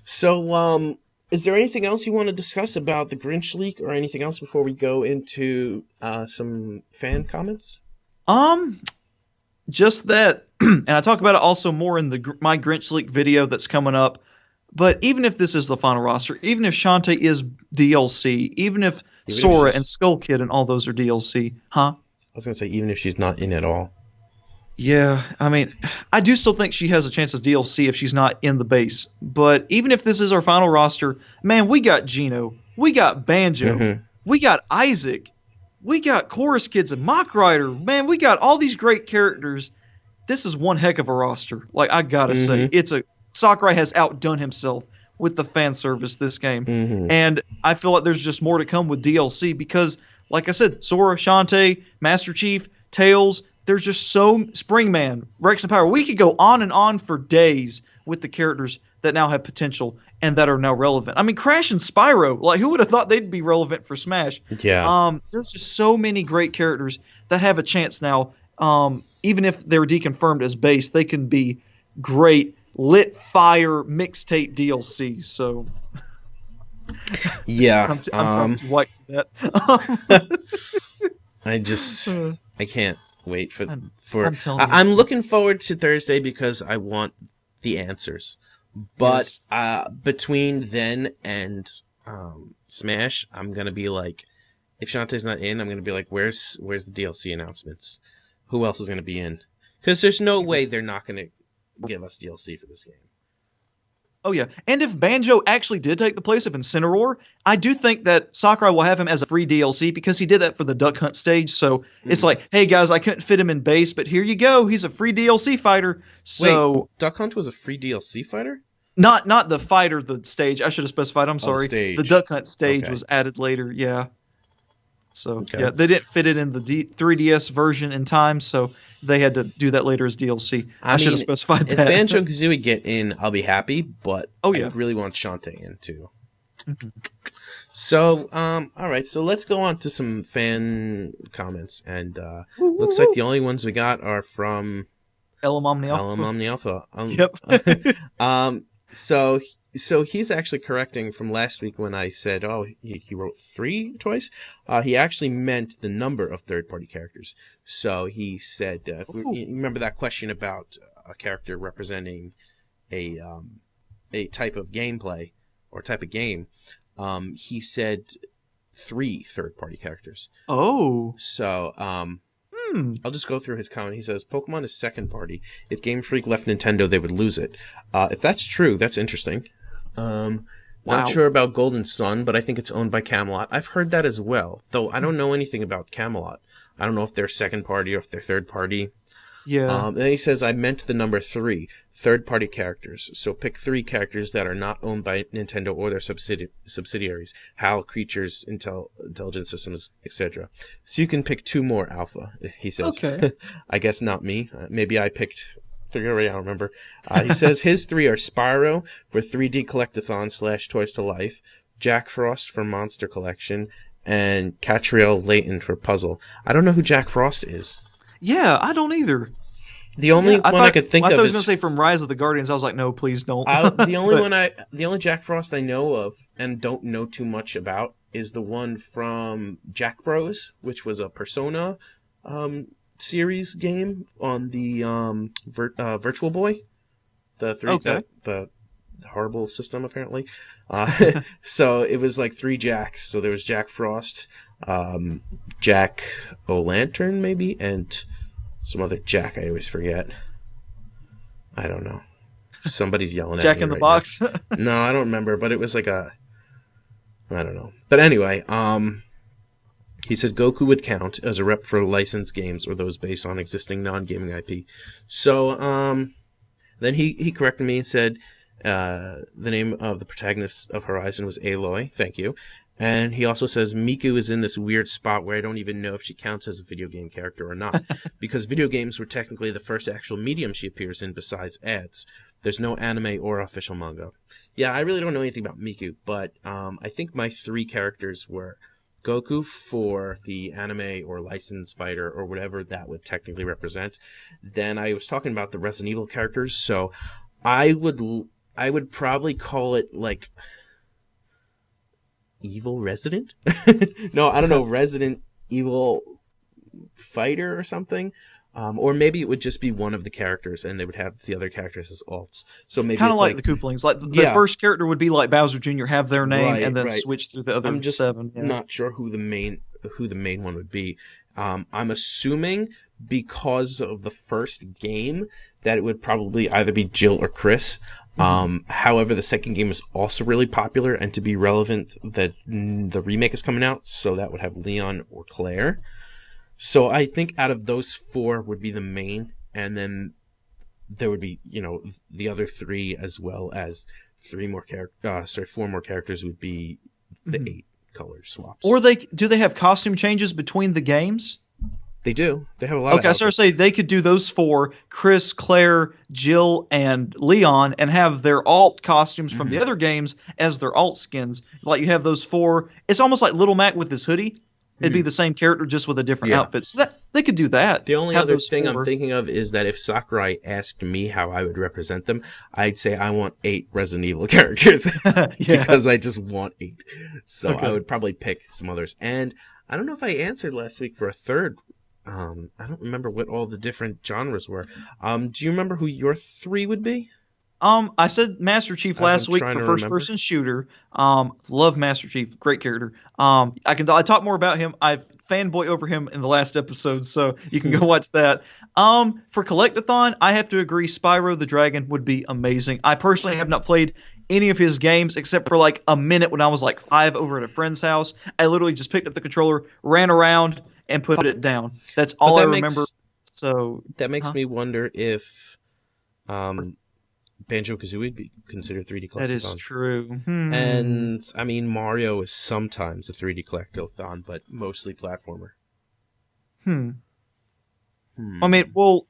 So, is there anything else you want to discuss about the Grinch leak, or anything else before we go into some fan comments? Just that, and I talk about it also more in my Grinch leak video that's coming up. But even if this is the final roster, even if Shantae is DLC, even if Sora and Skull Kid and all those are DLC, I was gonna say, even if she's not in at all. Yeah, I do still think she has a chance as DLC if she's not in the base. But even if this is our final roster, man, we got Gino, we got Banjo, we got Isaac. We got Chorus Kids and Mock Rider. Man, we got all these great characters. This is one heck of a roster. Like, I gotta say, Sakurai has outdone himself with the fan service this game. And I feel like there's just more to come with DLC because, like I said, Sora, Shantae, Master Chief, Tails, there's just so... Springman, Rex and Power. We could go on and on for days with the characters that now have potential and that are now relevant. Crash and Spyro, like, who would have thought they'd be relevant for Smash? Yeah. There's just so many great characters that have a chance now. Even if they're deconfirmed as base, they can be great lit fire mixtape DLC. So, yeah, I'm too white for that. I can't wait I'm looking forward to Thursday because I want the answers. But between then and Smash, I'm gonna be like if Shantae's not in, I'm gonna be like, where's the DLC announcements? Who else is gonna be in? Because there's no way they're not gonna give us DLC for this game. Oh yeah, and if Banjo actually did take the place of Incineroar, I do think that Sakurai will have him as a free DLC because he did that for the Duck Hunt stage. So it's like, hey guys, I couldn't fit him in base, but here you go, he's a free DLC fighter. So wait, Duck Hunt was a free DLC fighter? Not the fighter, the stage. I should have specified. I'm sorry. The Duck Hunt stage was added later. Yeah. So yeah, they didn't fit it in the 3DS version in time, so they had to do that later as DLC. I should have specified that. If Banjo and Kazooie get in, I'll be happy, but I really want Shantae in too. So, all right, so let's go on to some fan comments, and looks like the only ones we got are from Elam Omni Alpha. Yep. So he's actually correcting from last week when I said, he wrote 3 twice. He actually meant the number of third-party characters. So he said, you remember that question about a character representing a type of gameplay or type of game, he said 3 third-party characters. Oh. So, I'll just go through his comment. He says, Pokemon is second party. If Game Freak left Nintendo, they would lose it. If that's true, that's interesting. Not sure about Golden Sun, but I think it's owned by Camelot. I've heard that as well, though I don't know anything about Camelot. I don't know if they're second party or if they're third party. Yeah. Then he says, I meant the number 3, third-party characters. So pick 3 characters that are not owned by Nintendo or their subsidiaries. HAL, Creatures, Intelligent Systems, etc. So you can pick 2 more, Alpha, he says. Okay. I guess not me. Maybe I picked 3 already, I don't remember. He says his 3 are Spyro for 3D Collectathon / Toys to Life, Jack Frost for Monster Collection, and Catriel Layton for Puzzle. I don't know who Jack Frost is. Yeah, I don't either. The only one I could think of I thought is I was going to say from Rise of the Guardians. I was like, no, please don't. the only Jack Frost I know of and don't know too much about is the one from Jack Bros, which was a Persona series game on the Virtual Boy, the horrible system apparently. So it was like 3 Jacks. So there was Jack Frost, Jack O'Lantern maybe, and some other Jack I always forget. I don't know. Somebody's yelling at me Jack in the Box? No, I don't remember, but it was like I don't know. But anyway, he said Goku would count as a rep for licensed games or those based on existing non-gaming IP. So, then he corrected me and said the name of the protagonist of Horizon was Aloy. Thank you. And he also says Miku is in this weird spot where I don't even know if she counts as a video game character or not, because video games were technically the first actual medium she appears in besides ads. There's no anime or official manga. Yeah, I really don't know anything about Miku, but I think my 3 characters were Goku for the anime or licensed fighter or whatever that would technically represent. Then I was talking about the Resident Evil characters, so I would probably call it like Evil Resident? No, I don't know, Resident Evil Fighter or something. Or maybe it would just be one of the characters and they would have the other characters as alts. So maybe kind of like the Koopalings. Like the first character would be like Bowser Jr., have their name and then switch through the other 7. I'm not sure who the main one would be. I'm assuming because of the first game that it would probably either be Jill or Chris. However, the second game is also really popular, and to be relevant, that the remake is coming out, so that would have Leon or Claire. So I think out of those 4 would be the main, and then there would be, the other 3 as well as 4 more characters would be the 8 color swaps. Or do they have costume changes between the games? They do. They have a lot of outfits. So I say they could do those 4, Chris, Claire, Jill, and Leon, and have their alt costumes from the other games as their alt skins. Like you have those 4. It's almost like Little Mac with his hoodie. It'd be the same character just with a different outfit. So they could do that. The only other thing I'm thinking of is that if Sakurai asked me how I would represent them, I'd say I want 8 Resident Evil characters. Because I just want 8. So I would probably pick some others. And I don't know if I answered last week for a third. I don't remember what all the different genres were. Do you remember who your 3 would be? I said Master Chief As I'm last week trying for to first remember. person shooter. Love Master Chief, great character. I talk more about him. I fanboy over him in the last episode, so you can go watch that. For Collectathon, I have to agree. Spyro the Dragon would be amazing. I personally have not played any of his games except for like a minute when I was like 5 over at a friend's house. I literally just picked up the controller, ran around, and put it down. That's But all I remember. So that makes huh? me wonder if Banjo-Kazooie would be considered 3D collectathon. That is true. And I mean, Mario is sometimes a 3D collectathon, but mostly platformer. I mean, well,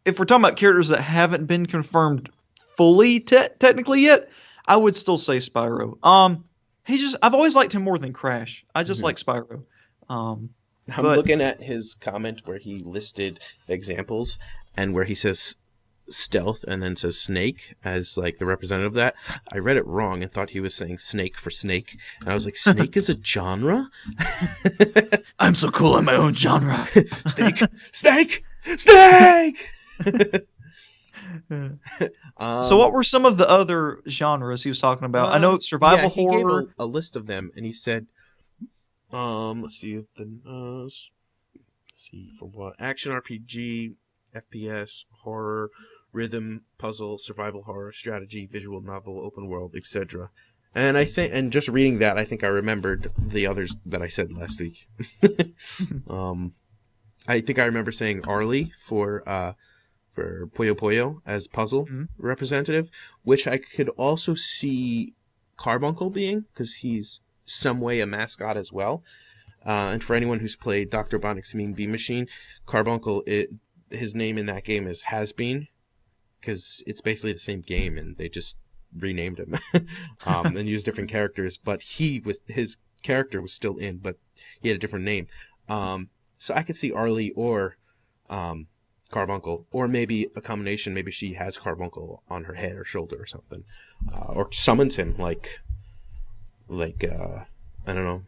if we're talking about characters that haven't been confirmed fully technically yet, I would still say Spyro. I've always liked him more than Crash. I just like Spyro. I'm looking at his comment where he listed examples and where he says stealth and then says snake as like the representative of that. I read it wrong and thought he was saying snake for snake. And I was like, snake is a genre? I'm so cool in my own genre. Snake! Snake! Snake! So what were some of the other genres he was talking about? I know survival horror. He gave a list of them, and he said, let's see for what? Action RPG, FPS, horror, rhythm, puzzle, survival horror, strategy, visual novel, open world, etc. And and just reading that, I think I remembered the others that I said last week. I think I remember saying Arlie for Puyo Puyo as puzzle representative, which I could also see Carbuncle being, because he's some way a mascot as well. And for anyone who's played Dr. Bonnick's Mean Bean Machine, Carbuncle, his name in that game is Has-Been, because it's basically the same game, and they just renamed him and used different characters. But his character was still in, but he had a different name. So I could see Arlie or Carbuncle, or maybe a combination. Maybe she has Carbuncle on her head or shoulder or something, or summons him like I don't know.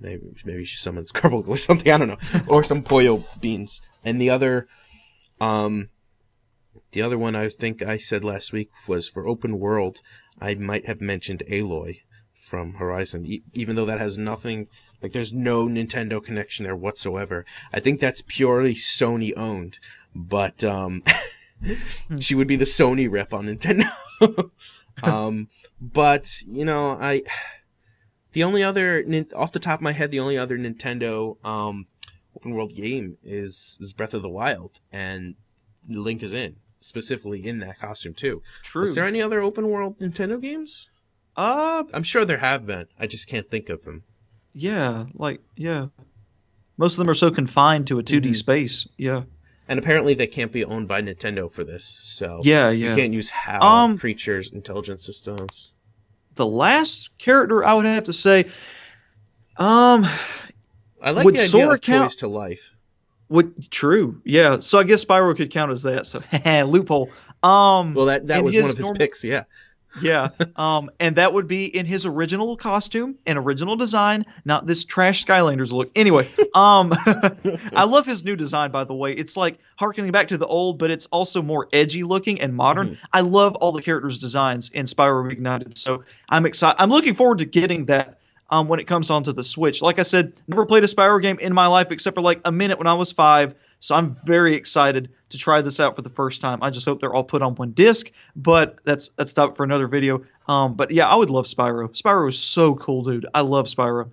Maybe she summons Carbuncle or something. I don't know, or some Puyo beans. And the other one I think I said last week was for open world. I might have mentioned Aloy from Horizon, even though that has nothing. Like, there's no Nintendo connection there whatsoever. I think that's purely Sony owned, but she would be the Sony rep on Nintendo. But the only other off the top of my head, the only other Nintendo open world game is Breath of the Wild, and Link is specifically in that costume too. True. Is there any other open world Nintendo games? I'm sure there have been. I just can't think of them. Yeah. Most of them are so confined to a 2D space. Yeah. And apparently they can't be owned by Nintendo for this. So yeah. You can't use HAL, creatures, intelligence systems. The last character I would have to say, I like the idea of Toys to Life. True. Yeah. So I guess Spyro could count as that. So loophole. Well, that was one of his picks. Yeah. Yeah. And that would be in his original costume and original design, not this trash Skylanders look. Anyway, I love his new design, by the way. It's like harkening back to the old, but it's also more edgy looking and modern. I love all the characters' designs in Spyro Reignited. So I'm excited. I'm looking forward to getting that when it comes onto the Switch. Like I said, never played a Spyro game in my life except for like a minute when I was 5. So I'm very excited to try this out for the first time. I just hope they're all put on one disc, but that's topic for another video. But yeah, I would love Spyro. Spyro is so cool, dude. I love Spyro.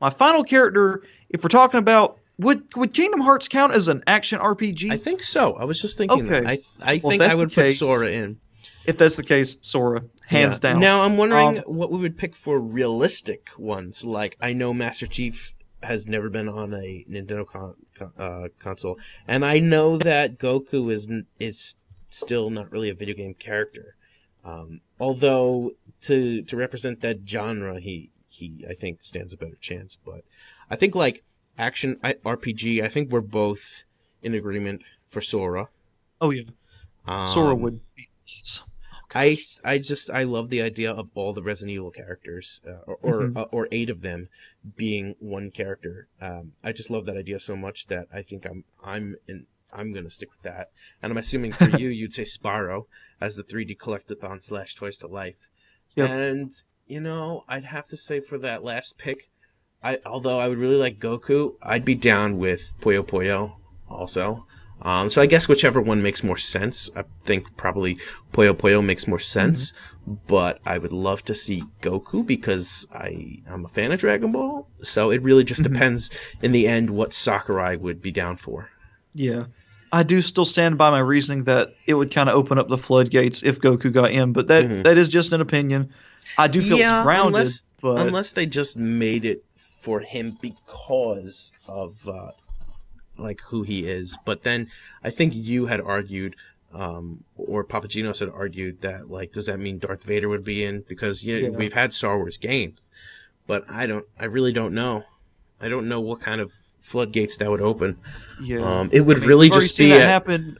My final character, if we're talking about, would Kingdom Hearts count as an action RPG? I think so. I was just thinking that. I think I would put Sora in. If that's the case, Sora, hands down. Now I'm wondering what we would pick for realistic ones. Like, I know Master Chief has never been on a Nintendo console, and I know that Goku is still not really a video game character. Although to represent that genre, he I think stands a better chance. But I think like action RPG, I think we're both in agreement for Sora. Oh yeah, Sora would be. I love the idea of all the Resident Evil characters, or 8 of them being one character. I just love that idea so much that I think I'm I'm gonna stick with that. And I'm assuming for you, you'd say Spyro as the 3D collectathon / Toys to Life. Yep. And I'd have to say for that last pick, although I would really like Goku, I'd be down with Puyo Puyo also. So I guess whichever one makes more sense. I think probably Puyo Puyo makes more sense. But I would love to see Goku because I'm a fan of Dragon Ball. So it really just depends in the end what Sakurai would be down for. Yeah. I do still stand by my reasoning that it would kind of open up the floodgates if Goku got in. But that is just an opinion. I do feel it's grounded. Unless they just made it for him because of who he is. But then I think you had argued... or Papagenos had argued that, does that mean Darth Vader would be in? Because we've had Star Wars games, but I really don't know. I don't know what kind of floodgates that would open. Yeah, it would really just be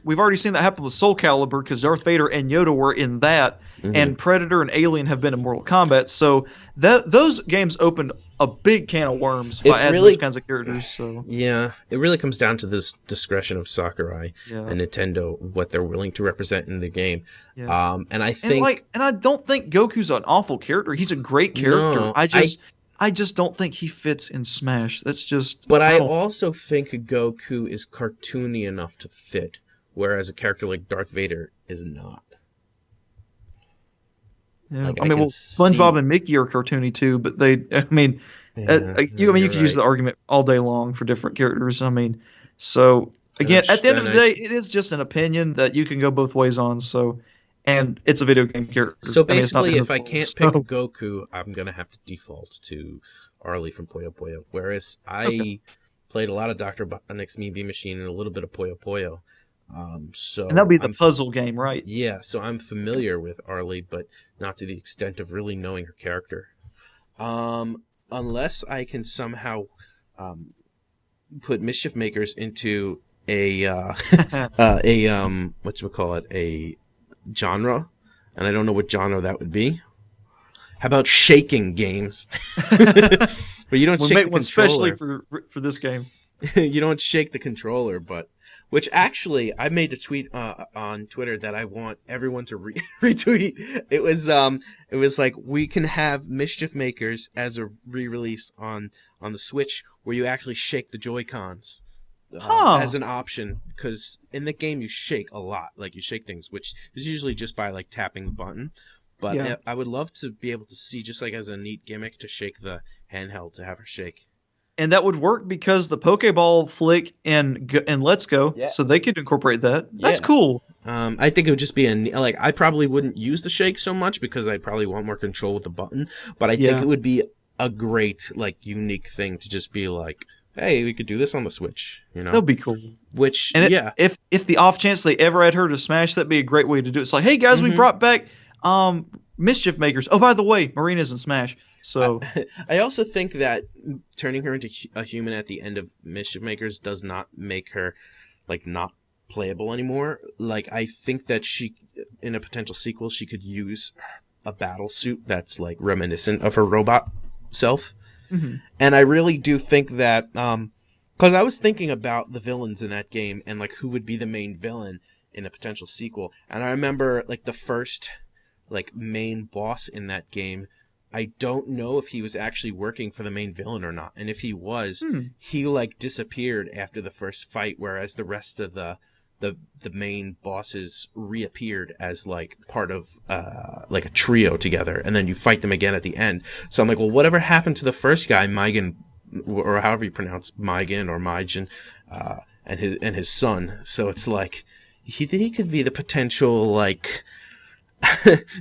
We've already seen that happen with Soul Calibur because Darth Vader and Yoda were in that, and Predator and Alien have been in Mortal Kombat. So those games opened a big can of worms by adding those kinds of characters. So yeah, it really comes down to this discretion of Sakurai and Nintendo, what they're willing to represent in the game. Yeah. And I think, and I don't think Goku's an awful character. He's a great character. No, I just don't think he fits in Smash. That's just. But I also think Goku is cartoony enough to fit, whereas a character like Darth Vader is not. Yeah, SpongeBob and Mickey are cartoony too, but you could use the argument all day long for different characters. So again, at the end of the day, it is just an opinion that you can go both ways on. So. And it's a video game character. So basically, if I can't pick Goku, I'm going to have to default to Arlie from Puyo Puyo. Whereas I played a lot of Dr. Robotnik's Mean Bean Machine and a little bit of Puyo Puyo. And that'll be the puzzle game, right? Yeah, so I'm familiar with Arlie, but not to the extent of really knowing her character. Unless I can somehow put Mischief Makers into a genre, and I don't know what genre that would be. How about shaking games? But you don't shake the controller. Especially for this game. You don't shake the controller, which actually I made a tweet on Twitter that I want everyone to retweet. It was like we can have Mischief Makers as a re-release on the Switch where you actually shake the Joy-Cons. As an option, because in the game you shake a lot, you shake things, which is usually just by tapping the button. But I would love to be able to see, just as a neat gimmick, to shake the handheld, to have her shake. And that would work because the Pokeball flick and Let's Go, so they could incorporate that. That's cool. I think it would just be I probably wouldn't use the shake so much because I'd probably want more control with the button. But I think it would be a great unique thing to just be hey, we could do this on the Switch, That'd be cool. If the off chance they ever had her to Smash, that'd be a great way to do it. It's hey guys, we brought back Mischief Makers. Oh, by the way, Marina's in Smash. So I also think that turning her into a human at the end of Mischief Makers does not make her not playable anymore. I think that she, in a potential sequel, she could use a battle suit that's reminiscent of her robot self. Mm-hmm. And I really do think that, because I was thinking about the villains in that game and who would be the main villain in a potential sequel. And I remember the first main boss in that game. I don't know if he was actually working for the main villain or not. And if he was, he disappeared after the first fight, whereas the rest of the main bosses reappeared as part of a trio together, and then you fight them again at the end. So I'm well, whatever happened to the first guy, Migen, or however you pronounce Migen or Migen, and his son? So it's he could be the potential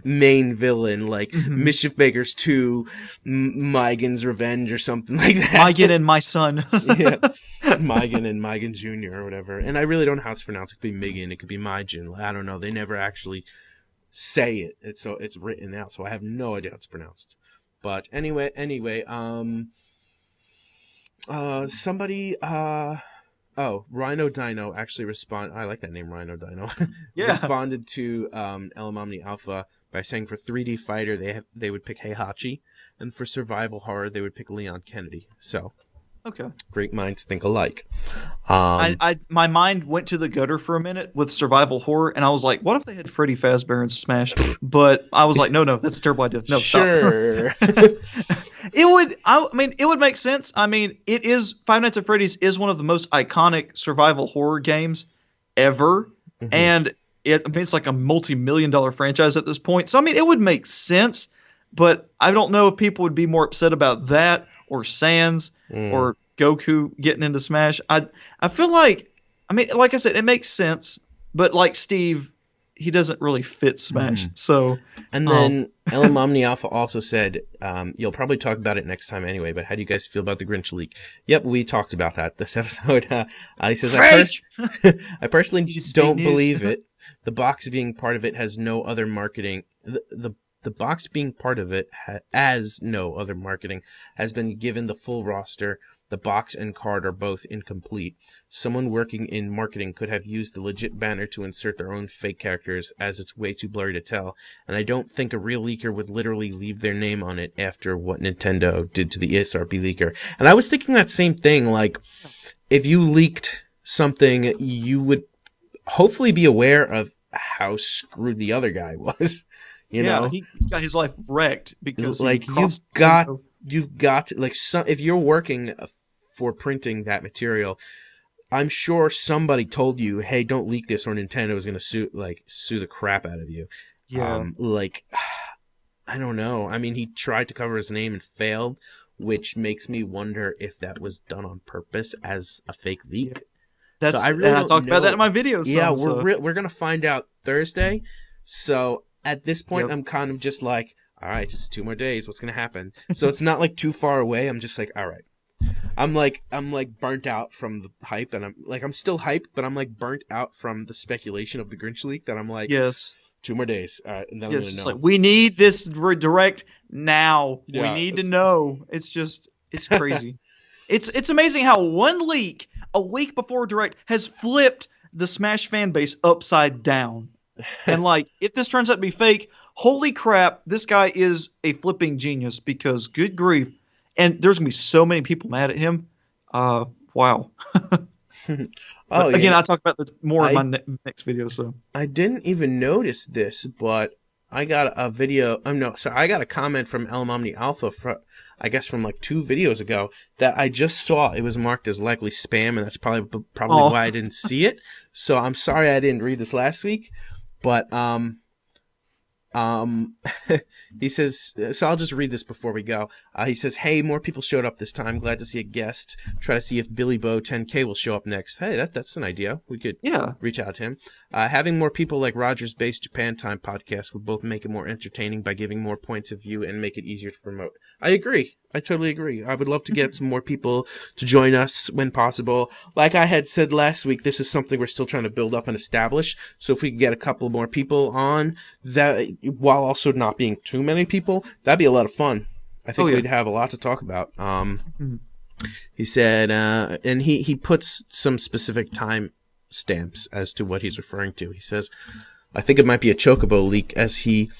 main villain, Mischief Makers 2, Migen's Revenge or something like that. Migen and My Son. Migen and Migen Jr. or whatever. And I really don't know how it's pronounced. It could be Migen, it could be Migen. I don't know. They never actually say it. It's written out, so I have no idea how it's pronounced. But anyway, somebody, Rhino Dino actually I like that name, Rhino Dino. Responded to El Omni Alpha by saying for 3D Fighter they would pick Heihachi, and for survival horror they would pick Leon Kennedy. So Okay. Great minds think alike. Um, My mind went to the gutter for a minute with survival horror, and I was like, what if they had Freddy Fazbear in Smash? But I was like, no, that's a terrible idea. No, stop. sure. I mean, it would make sense. I mean, it is Five Nights at Freddy's is one of the most iconic survival horror games ever, Mhm. and I mean, it's like a multi-million-dollar franchise at this point. So I mean, it would make sense, but I don't know if people would be more upset about that or Sans Mm. or Goku getting into Smash. I feel like, I mean, like I said, it makes sense, but like Steve, he doesn't really fit Smash. So, And then Ella Momni Alpha also said, you'll probably talk about it next time anyway, but how do you guys feel about the Grinch leak? Yep, we talked about that this episode. He says, I personally don't believe it. The box being part of it has no other marketing. The box being part of it as no other marketing has been given the full roster. The box and card are both incomplete. Someone working in marketing could have used the legit banner to insert their own fake characters, as it's way too blurry to tell, and I don't think a real leaker would literally leave their name on it after what Nintendo did to the ESRB leaker. And I was thinking that same thing, like, if you leaked something, you would hopefully be aware of how screwed the other guy was. You know, he's got his life wrecked because like you've got like if you're working for printing that material, I'm sure somebody told you, "Hey, don't leak this, or Nintendo is going to sue the crap out of you." Yeah. Like I don't know. I mean, he tried to cover his name and failed, which makes me wonder if that was done on purpose as a fake leak. Yeah. So I really don't talked know. about that in my video. Yeah, we're gonna find out Thursday. So at this point, I'm kind of just like, all right, just 2 more days. What's gonna happen? So it's not like too far away. I'm just like, all right. I'm like burnt out from the hype, and I'm still hyped, but I'm like burnt out from the speculation of the Grinch leak. That I'm like, 2 more days. All right, and then I'm gonna know. It's like, we need this direct now. Yeah, we need to know. It's crazy. It's amazing how one leak a week before direct has flipped the Smash fan base upside down. And like, if this turns out to be fake, holy crap, this guy is a flipping genius, because good grief. And there's gonna be so many people mad at him. Wow. Again, I'll talk about more in my next video. So I didn't even notice this, but I got a video. I got a comment from El Omni Alpha I guess from like 2 videos ago that I just saw. It was marked as likely spam, and that's probably why I didn't see it. So I'm sorry I didn't read this last week, but he says, so I'll just read this before we go. He says, hey, more people showed up this time. Glad to see a guest. Try to see if Billy Bo 10K will show up next. Hey, that's an idea. We could reach out to him. Having more people like Roger's Base Japan Time podcast would both make it more entertaining by giving more points of view and make it easier to promote. I agree. I totally agree. I would love to get some more people to join us when possible. Like I had said last week, this is something we're still trying to build up and establish. So if we could get a couple more people on that, while also not being too many people, that'd be a lot of fun. I think we'd have a lot to talk about. He said, and he puts some specific time stamps as to what he's referring to. He says, I think it might be a Chocobo leak, as he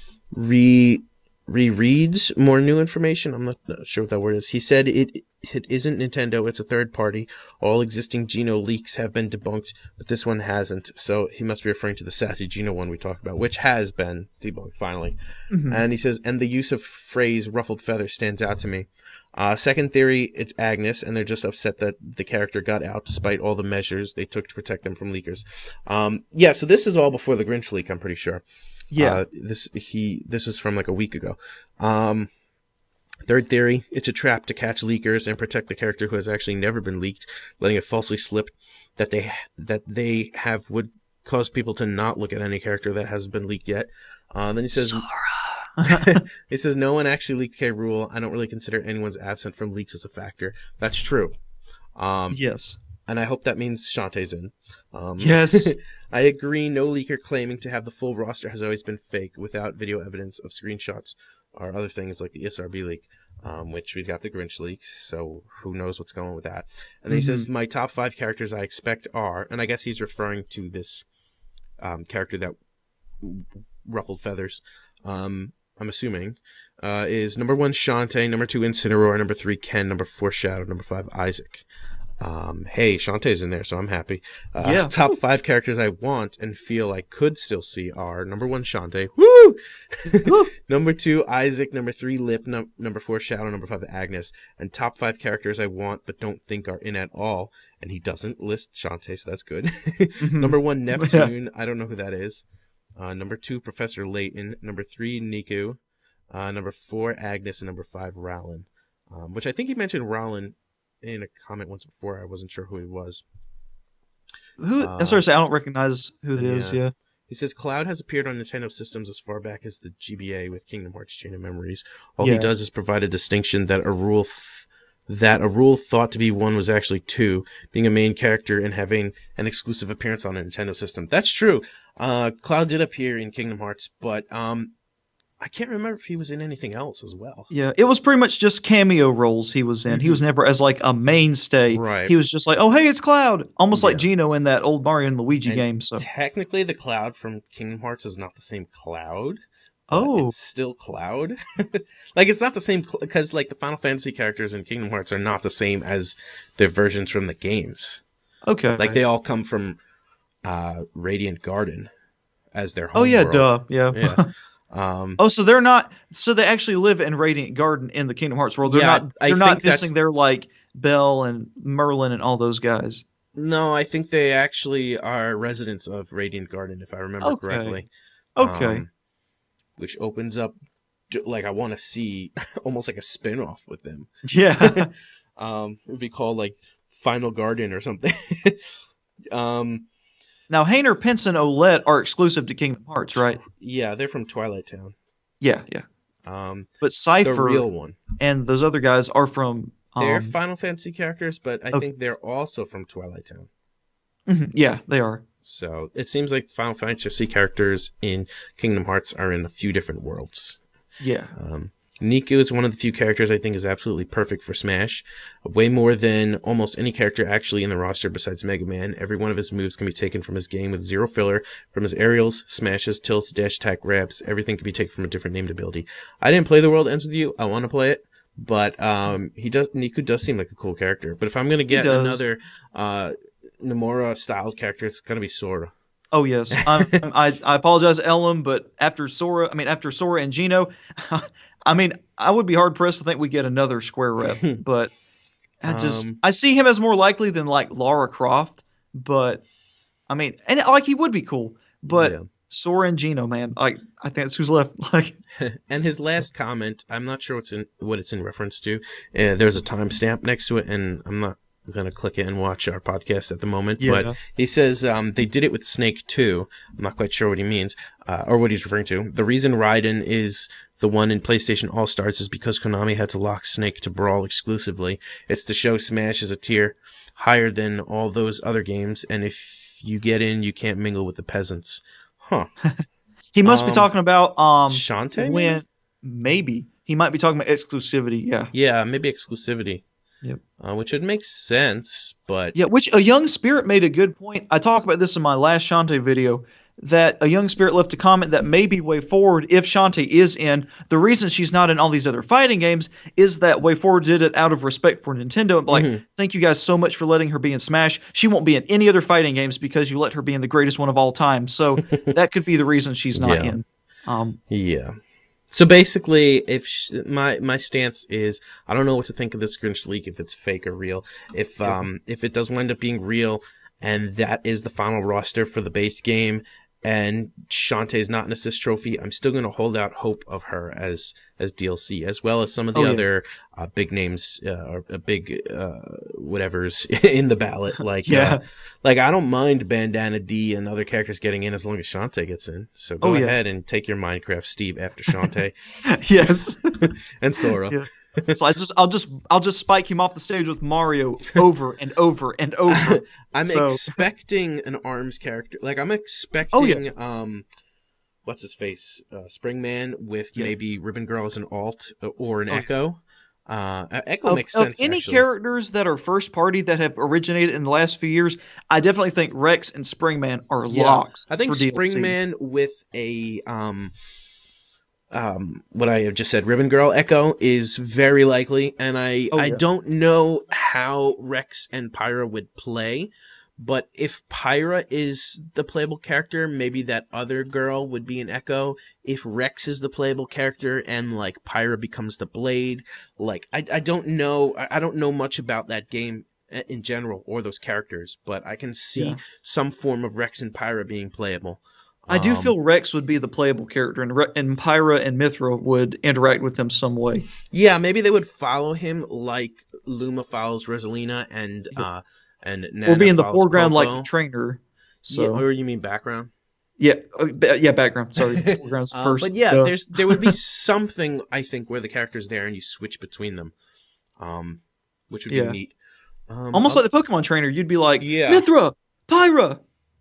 rereads more new information. I'm not sure what that word is. He said it isn't Nintendo, it's a third party. All existing Geno leaks have been debunked, but this one hasn't. So he must be referring to the Sassy Geno one we talked about, which has been debunked finally. And he says, and the use of phrase ruffled feather stands out to me. Second theory, it's Agnes, and they're just upset that the character got out despite all the measures they took to protect them from leakers. So this is all before the Grinch leak, I'm pretty sure. Yeah. This was from like a week ago. Third theory, it's a trap to catch leakers and protect the character who has actually never been leaked, letting it falsely slip that they have would cause people to not look at any character that hasn't been leaked yet. Then he says, it says, no one actually leaked K. Rool. I don't really consider anyone's absent from leaks as a factor. That's true. Yes. And I hope that means Shantae's in. Yes. I agree, no leaker claiming to have the full roster has always been fake without video evidence of screenshots or other things like the ESRB leak, which we've got the Grinch leak, so who knows what's going on with that. And then he says, my top 5 characters I expect are, and I guess he's referring to this character that ruffled feathers, I'm assuming, is number 1 Shantae, number 2 Incineroar, number 3 Ken, number 4 Shadow, number 5 Isaac. Hey, Shantae's in there, so I'm happy. Top 5 characters I want and feel I could still see are number 1 Shantae, woo! Number 2 Isaac, number 3 Lip, number 4 Shadow, number 5 Agnes. And top 5 characters I want but don't think are in at all. And he doesn't list Shantae, so that's good. Number 1 Neptune, I don't know who that is. Number 2 Professor Layton, number 3 Niku, number 4 Agnes, and number 5 Rowlin. Which I think he mentioned Rowlin in a comment once before. I wasn't sure who he was. Seriously, I don't recognize who it is. Yeah. He says Cloud has appeared on Nintendo systems as far back as the GBA with Kingdom Hearts Chain of Memories. All he does is provide a distinction that a rule thought to be 1 was actually 2, being a main character and having an exclusive appearance on a Nintendo system. That's true. Cloud did appear in Kingdom Hearts, but I can't remember if he was in anything else as well. Yeah, it was pretty much just cameo roles he was in. Mm-hmm. He was never as like a mainstay. Right. He was just like, oh, hey, it's Cloud. Almost like Gino in that old Mario and Luigi game. So technically the Cloud from Kingdom Hearts is not the same Cloud. Oh. It's still Cloud. Like, it's not the same, because like the Final Fantasy characters in Kingdom Hearts are not the same as their versions from the games. Okay. Like, they all come from Radiant Garden as their home Oh, yeah, world. duh. Yeah. So they're not. So they actually live in Radiant Garden in the Kingdom Hearts world. They're not missing their like Belle and Merlin and all those guys. No, I think they actually are residents of Radiant Garden, if I remember correctly. Okay. Which opens up, like, I want to see almost like a spin-off with them. Yeah. It would be called like Final Garden or something. Now, Hainer, Pence, and Olette are exclusive to Kingdom Hearts, right? Yeah, they're from Twilight Town. Yeah. But Cypher, the real one, and those other guys are from. They're Final Fantasy characters, but I think they're also from Twilight Town. Mm-hmm. Yeah, they are. So it seems like Final Fantasy characters in Kingdom Hearts are in a few different worlds. Yeah. Niku is one of the few characters I think is absolutely perfect for Smash. Way more than almost any character actually in the roster besides Mega Man. Every one of his moves can be taken from his game with zero filler. From his aerials, smashes, tilts, dash attack, grabs, everything can be taken from a different named ability. I didn't play The World Ends With You. I want to play it. But Niku does seem like a cool character. But if I'm going to get another Nomura-styled character, it's going to be Sora. Oh, yes. I apologize, Ellen, but after Sora and Gino, I would be hard-pressed to think we get another Square rep. But I see him as more likely than, like, Lara Croft. But, and, like, he would be cool. But Sora and Gino, man, I think that's who's left. Like, and his last comment, I'm not sure what it's in reference to. There's a timestamp next to it, and I'm not going to click it and watch our podcast at the moment. Yeah. But he says they did it with Snake too. I'm not quite sure what he means or what he's referring to. The reason Raiden is the one in PlayStation All-Stars is because Konami had to lock Snake to Brawl exclusively. It's to show Smash is a tier higher than all those other games, and if you get in, you can't mingle with the peasants. Huh. He must be talking about Shantae? Maybe. He might be talking about exclusivity, yeah. Yeah, maybe exclusivity. Yep. Which would make sense, but... Yeah, which a young spirit made a good point. I talked about this in my last Shantae video, that a young spirit left a comment that maybe Way Forward, if Shantae is in, the reason she's not in all these other fighting games is that Way Forward did it out of respect for Nintendo. Like, thank you guys so much for letting her be in Smash. She won't be in any other fighting games because you let her be in the greatest one of all time. So that could be the reason she's not in. Yeah. So basically, my stance is, I don't know what to think of this Grinch leak, if it's fake or real. If it does wind up being real, and that is the final roster for the base game, and Shantae is not an assist trophy, I'm still going to hold out hope of her as DLC, as well as some of the other big names, or big whatevers in the ballot. Like, like I don't mind Bandana D and other characters getting in as long as Shantae gets in. So go ahead and take your Minecraft Steve after Shantae. Yes. And Sora. Yeah. So I'll just spike him off the stage with Mario over and over and over. I'm expecting an ARMS character. Like, I'm expecting what's his face? Springman with maybe Ribbon Girl as an alt or an Echo. Echo makes sense. Of any characters that are first party that have originated in the last few years, I definitely think Rex and Springman are locks. I think for Springman with a what I have just said, Ribbon Girl Echo is very likely, and I don't know how Rex and Pyra would play, but if Pyra is the playable character, maybe that other girl would be an Echo. If Rex is the playable character and like Pyra becomes the Blade, like I don't know. I don't know much about that game in general or those characters, but I can see some form of Rex and Pyra being playable. I do feel Rex would be the playable character, and Pyra and Mithra would interact with him some way. Yeah, maybe they would follow him like Luma follows Rosalina, and Nana or be in the foreground Popo. like the trainer. So, yeah, or you mean background? Yeah, background. Sorry, foreground's first. But yeah, there would be something I think where the character's there and you switch between them, which would be neat. Almost like the Pokemon trainer, you'd be like, Mithra, Pyra.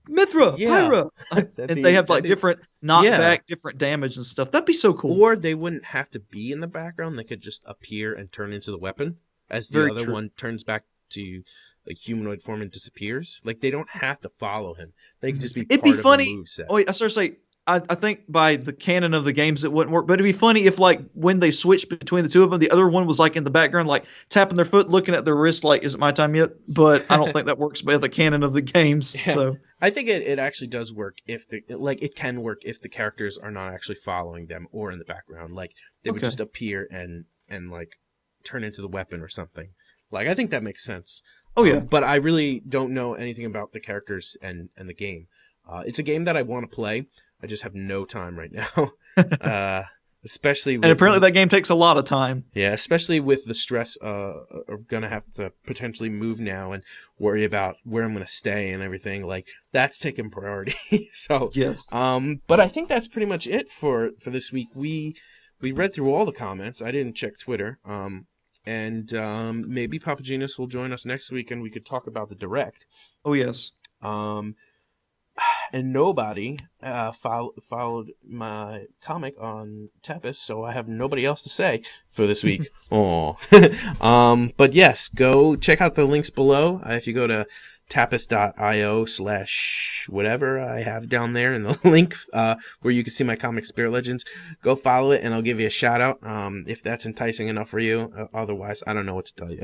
Pyra. And they have like different knockback, different damage and stuff. That'd be so cool. Or they wouldn't have to be in the background. They could just appear and turn into the weapon as the other one turns back to like humanoid form and disappears. Like they don't have to follow him. They could just be part of the moveset. Oh, wait, I started to say, I think by the canon of the games it wouldn't work, but it'd be funny if like when they switched between the two of them, the other one was like in the background, like tapping their foot, looking at their wrist, like, is it my time yet? But I don't think that works by the canon of the games. Yeah. So I think it actually does work if it can work if the characters are not actually following them or in the background. Like they would just appear and like turn into the weapon or something. Like I think that makes sense. Oh yeah. But I really don't know anything about the characters and the game. It's a game that I want to play. I just have no time right now. Especially and apparently that game takes a lot of time. Yeah, especially with the stress of going to have to potentially move now and worry about where I'm going to stay and everything. Like, that's taking priority. So, yes. But I think that's pretty much it for this week. We read through all the comments. I didn't check Twitter. And maybe Papagenis will join us next week and we could talk about the Direct. Oh, yes. And nobody followed my comic on Tapas, so I have nobody else to say for this week. But yes, go check out the links below. If you go to tapas.io/whatever I have down there in the link where you can see my comic Spirit Legends, go follow it and I'll give you a shout out if that's enticing enough for you. Otherwise, I don't know what to tell you.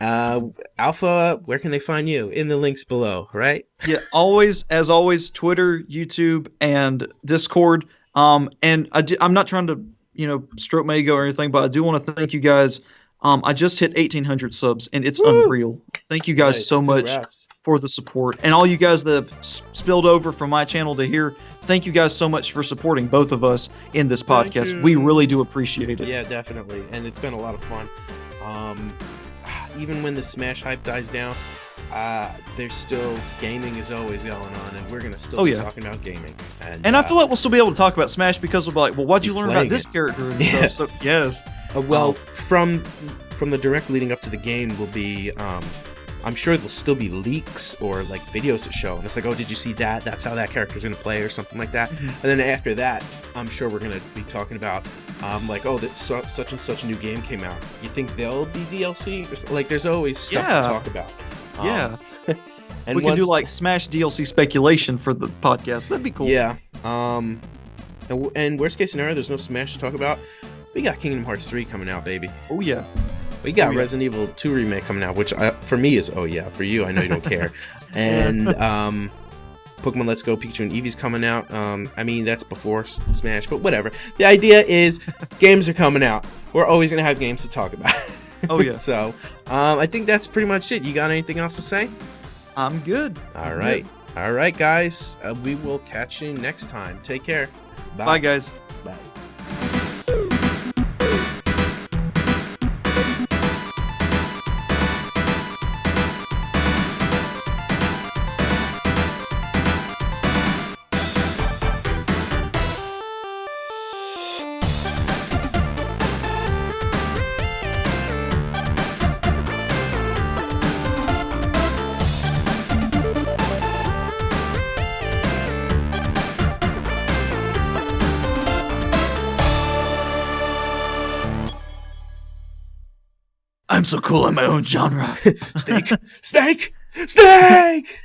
Alpha, where can they find you? In the links below, right? Yeah, as always, Twitter, YouTube, and Discord. And I'm not trying to, stroke my ego or anything, but I do want to thank you guys. I just hit 1,800 subs, and it's unreal. Thank you guys so much for the support. And all you guys that have spilled over from my channel to here, thank you guys so much for supporting both of us in this podcast. We really do appreciate it. Yeah, definitely. And it's been a lot of fun. Even when the Smash hype dies down, there's still gaming is always going on, and we're going to still be talking about gaming. And I feel like we'll still be able to talk about Smash because we'll be like, well, what'd you learn about this character and stuff? So, yes. From the Direct leading up to the game will be, I'm sure there'll still be leaks or like videos to show. And it's like, oh, did you see that? That's how that character's going to play or something like that. Mm-hmm. And then after that, I'm sure we're going to be talking about like, oh, such and such new game came out. You think there'll be DLC? Like, there's always stuff to talk about. Yeah. And we can do like Smash DLC speculation for the podcast. That'd be cool. Yeah. And worst case scenario, there's no Smash to talk about. We got Kingdom Hearts 3 coming out, baby. Oh, yeah. We got Resident Evil 2 Remake coming out, which for me is oh yeah. For you, I know you don't care. And Pokemon Let's Go Pikachu and Eevee's coming out. I mean, that's before Smash, but whatever. The idea is games are coming out. We're always going to have games to talk about. Oh, yeah. So, I think that's pretty much it. You got anything else to say? I'm good. All right. All right, guys. We will catch you next time. Take care. Bye. Bye, guys. Bye. I'm so cool in my own genre. Steak! Steak! Steak!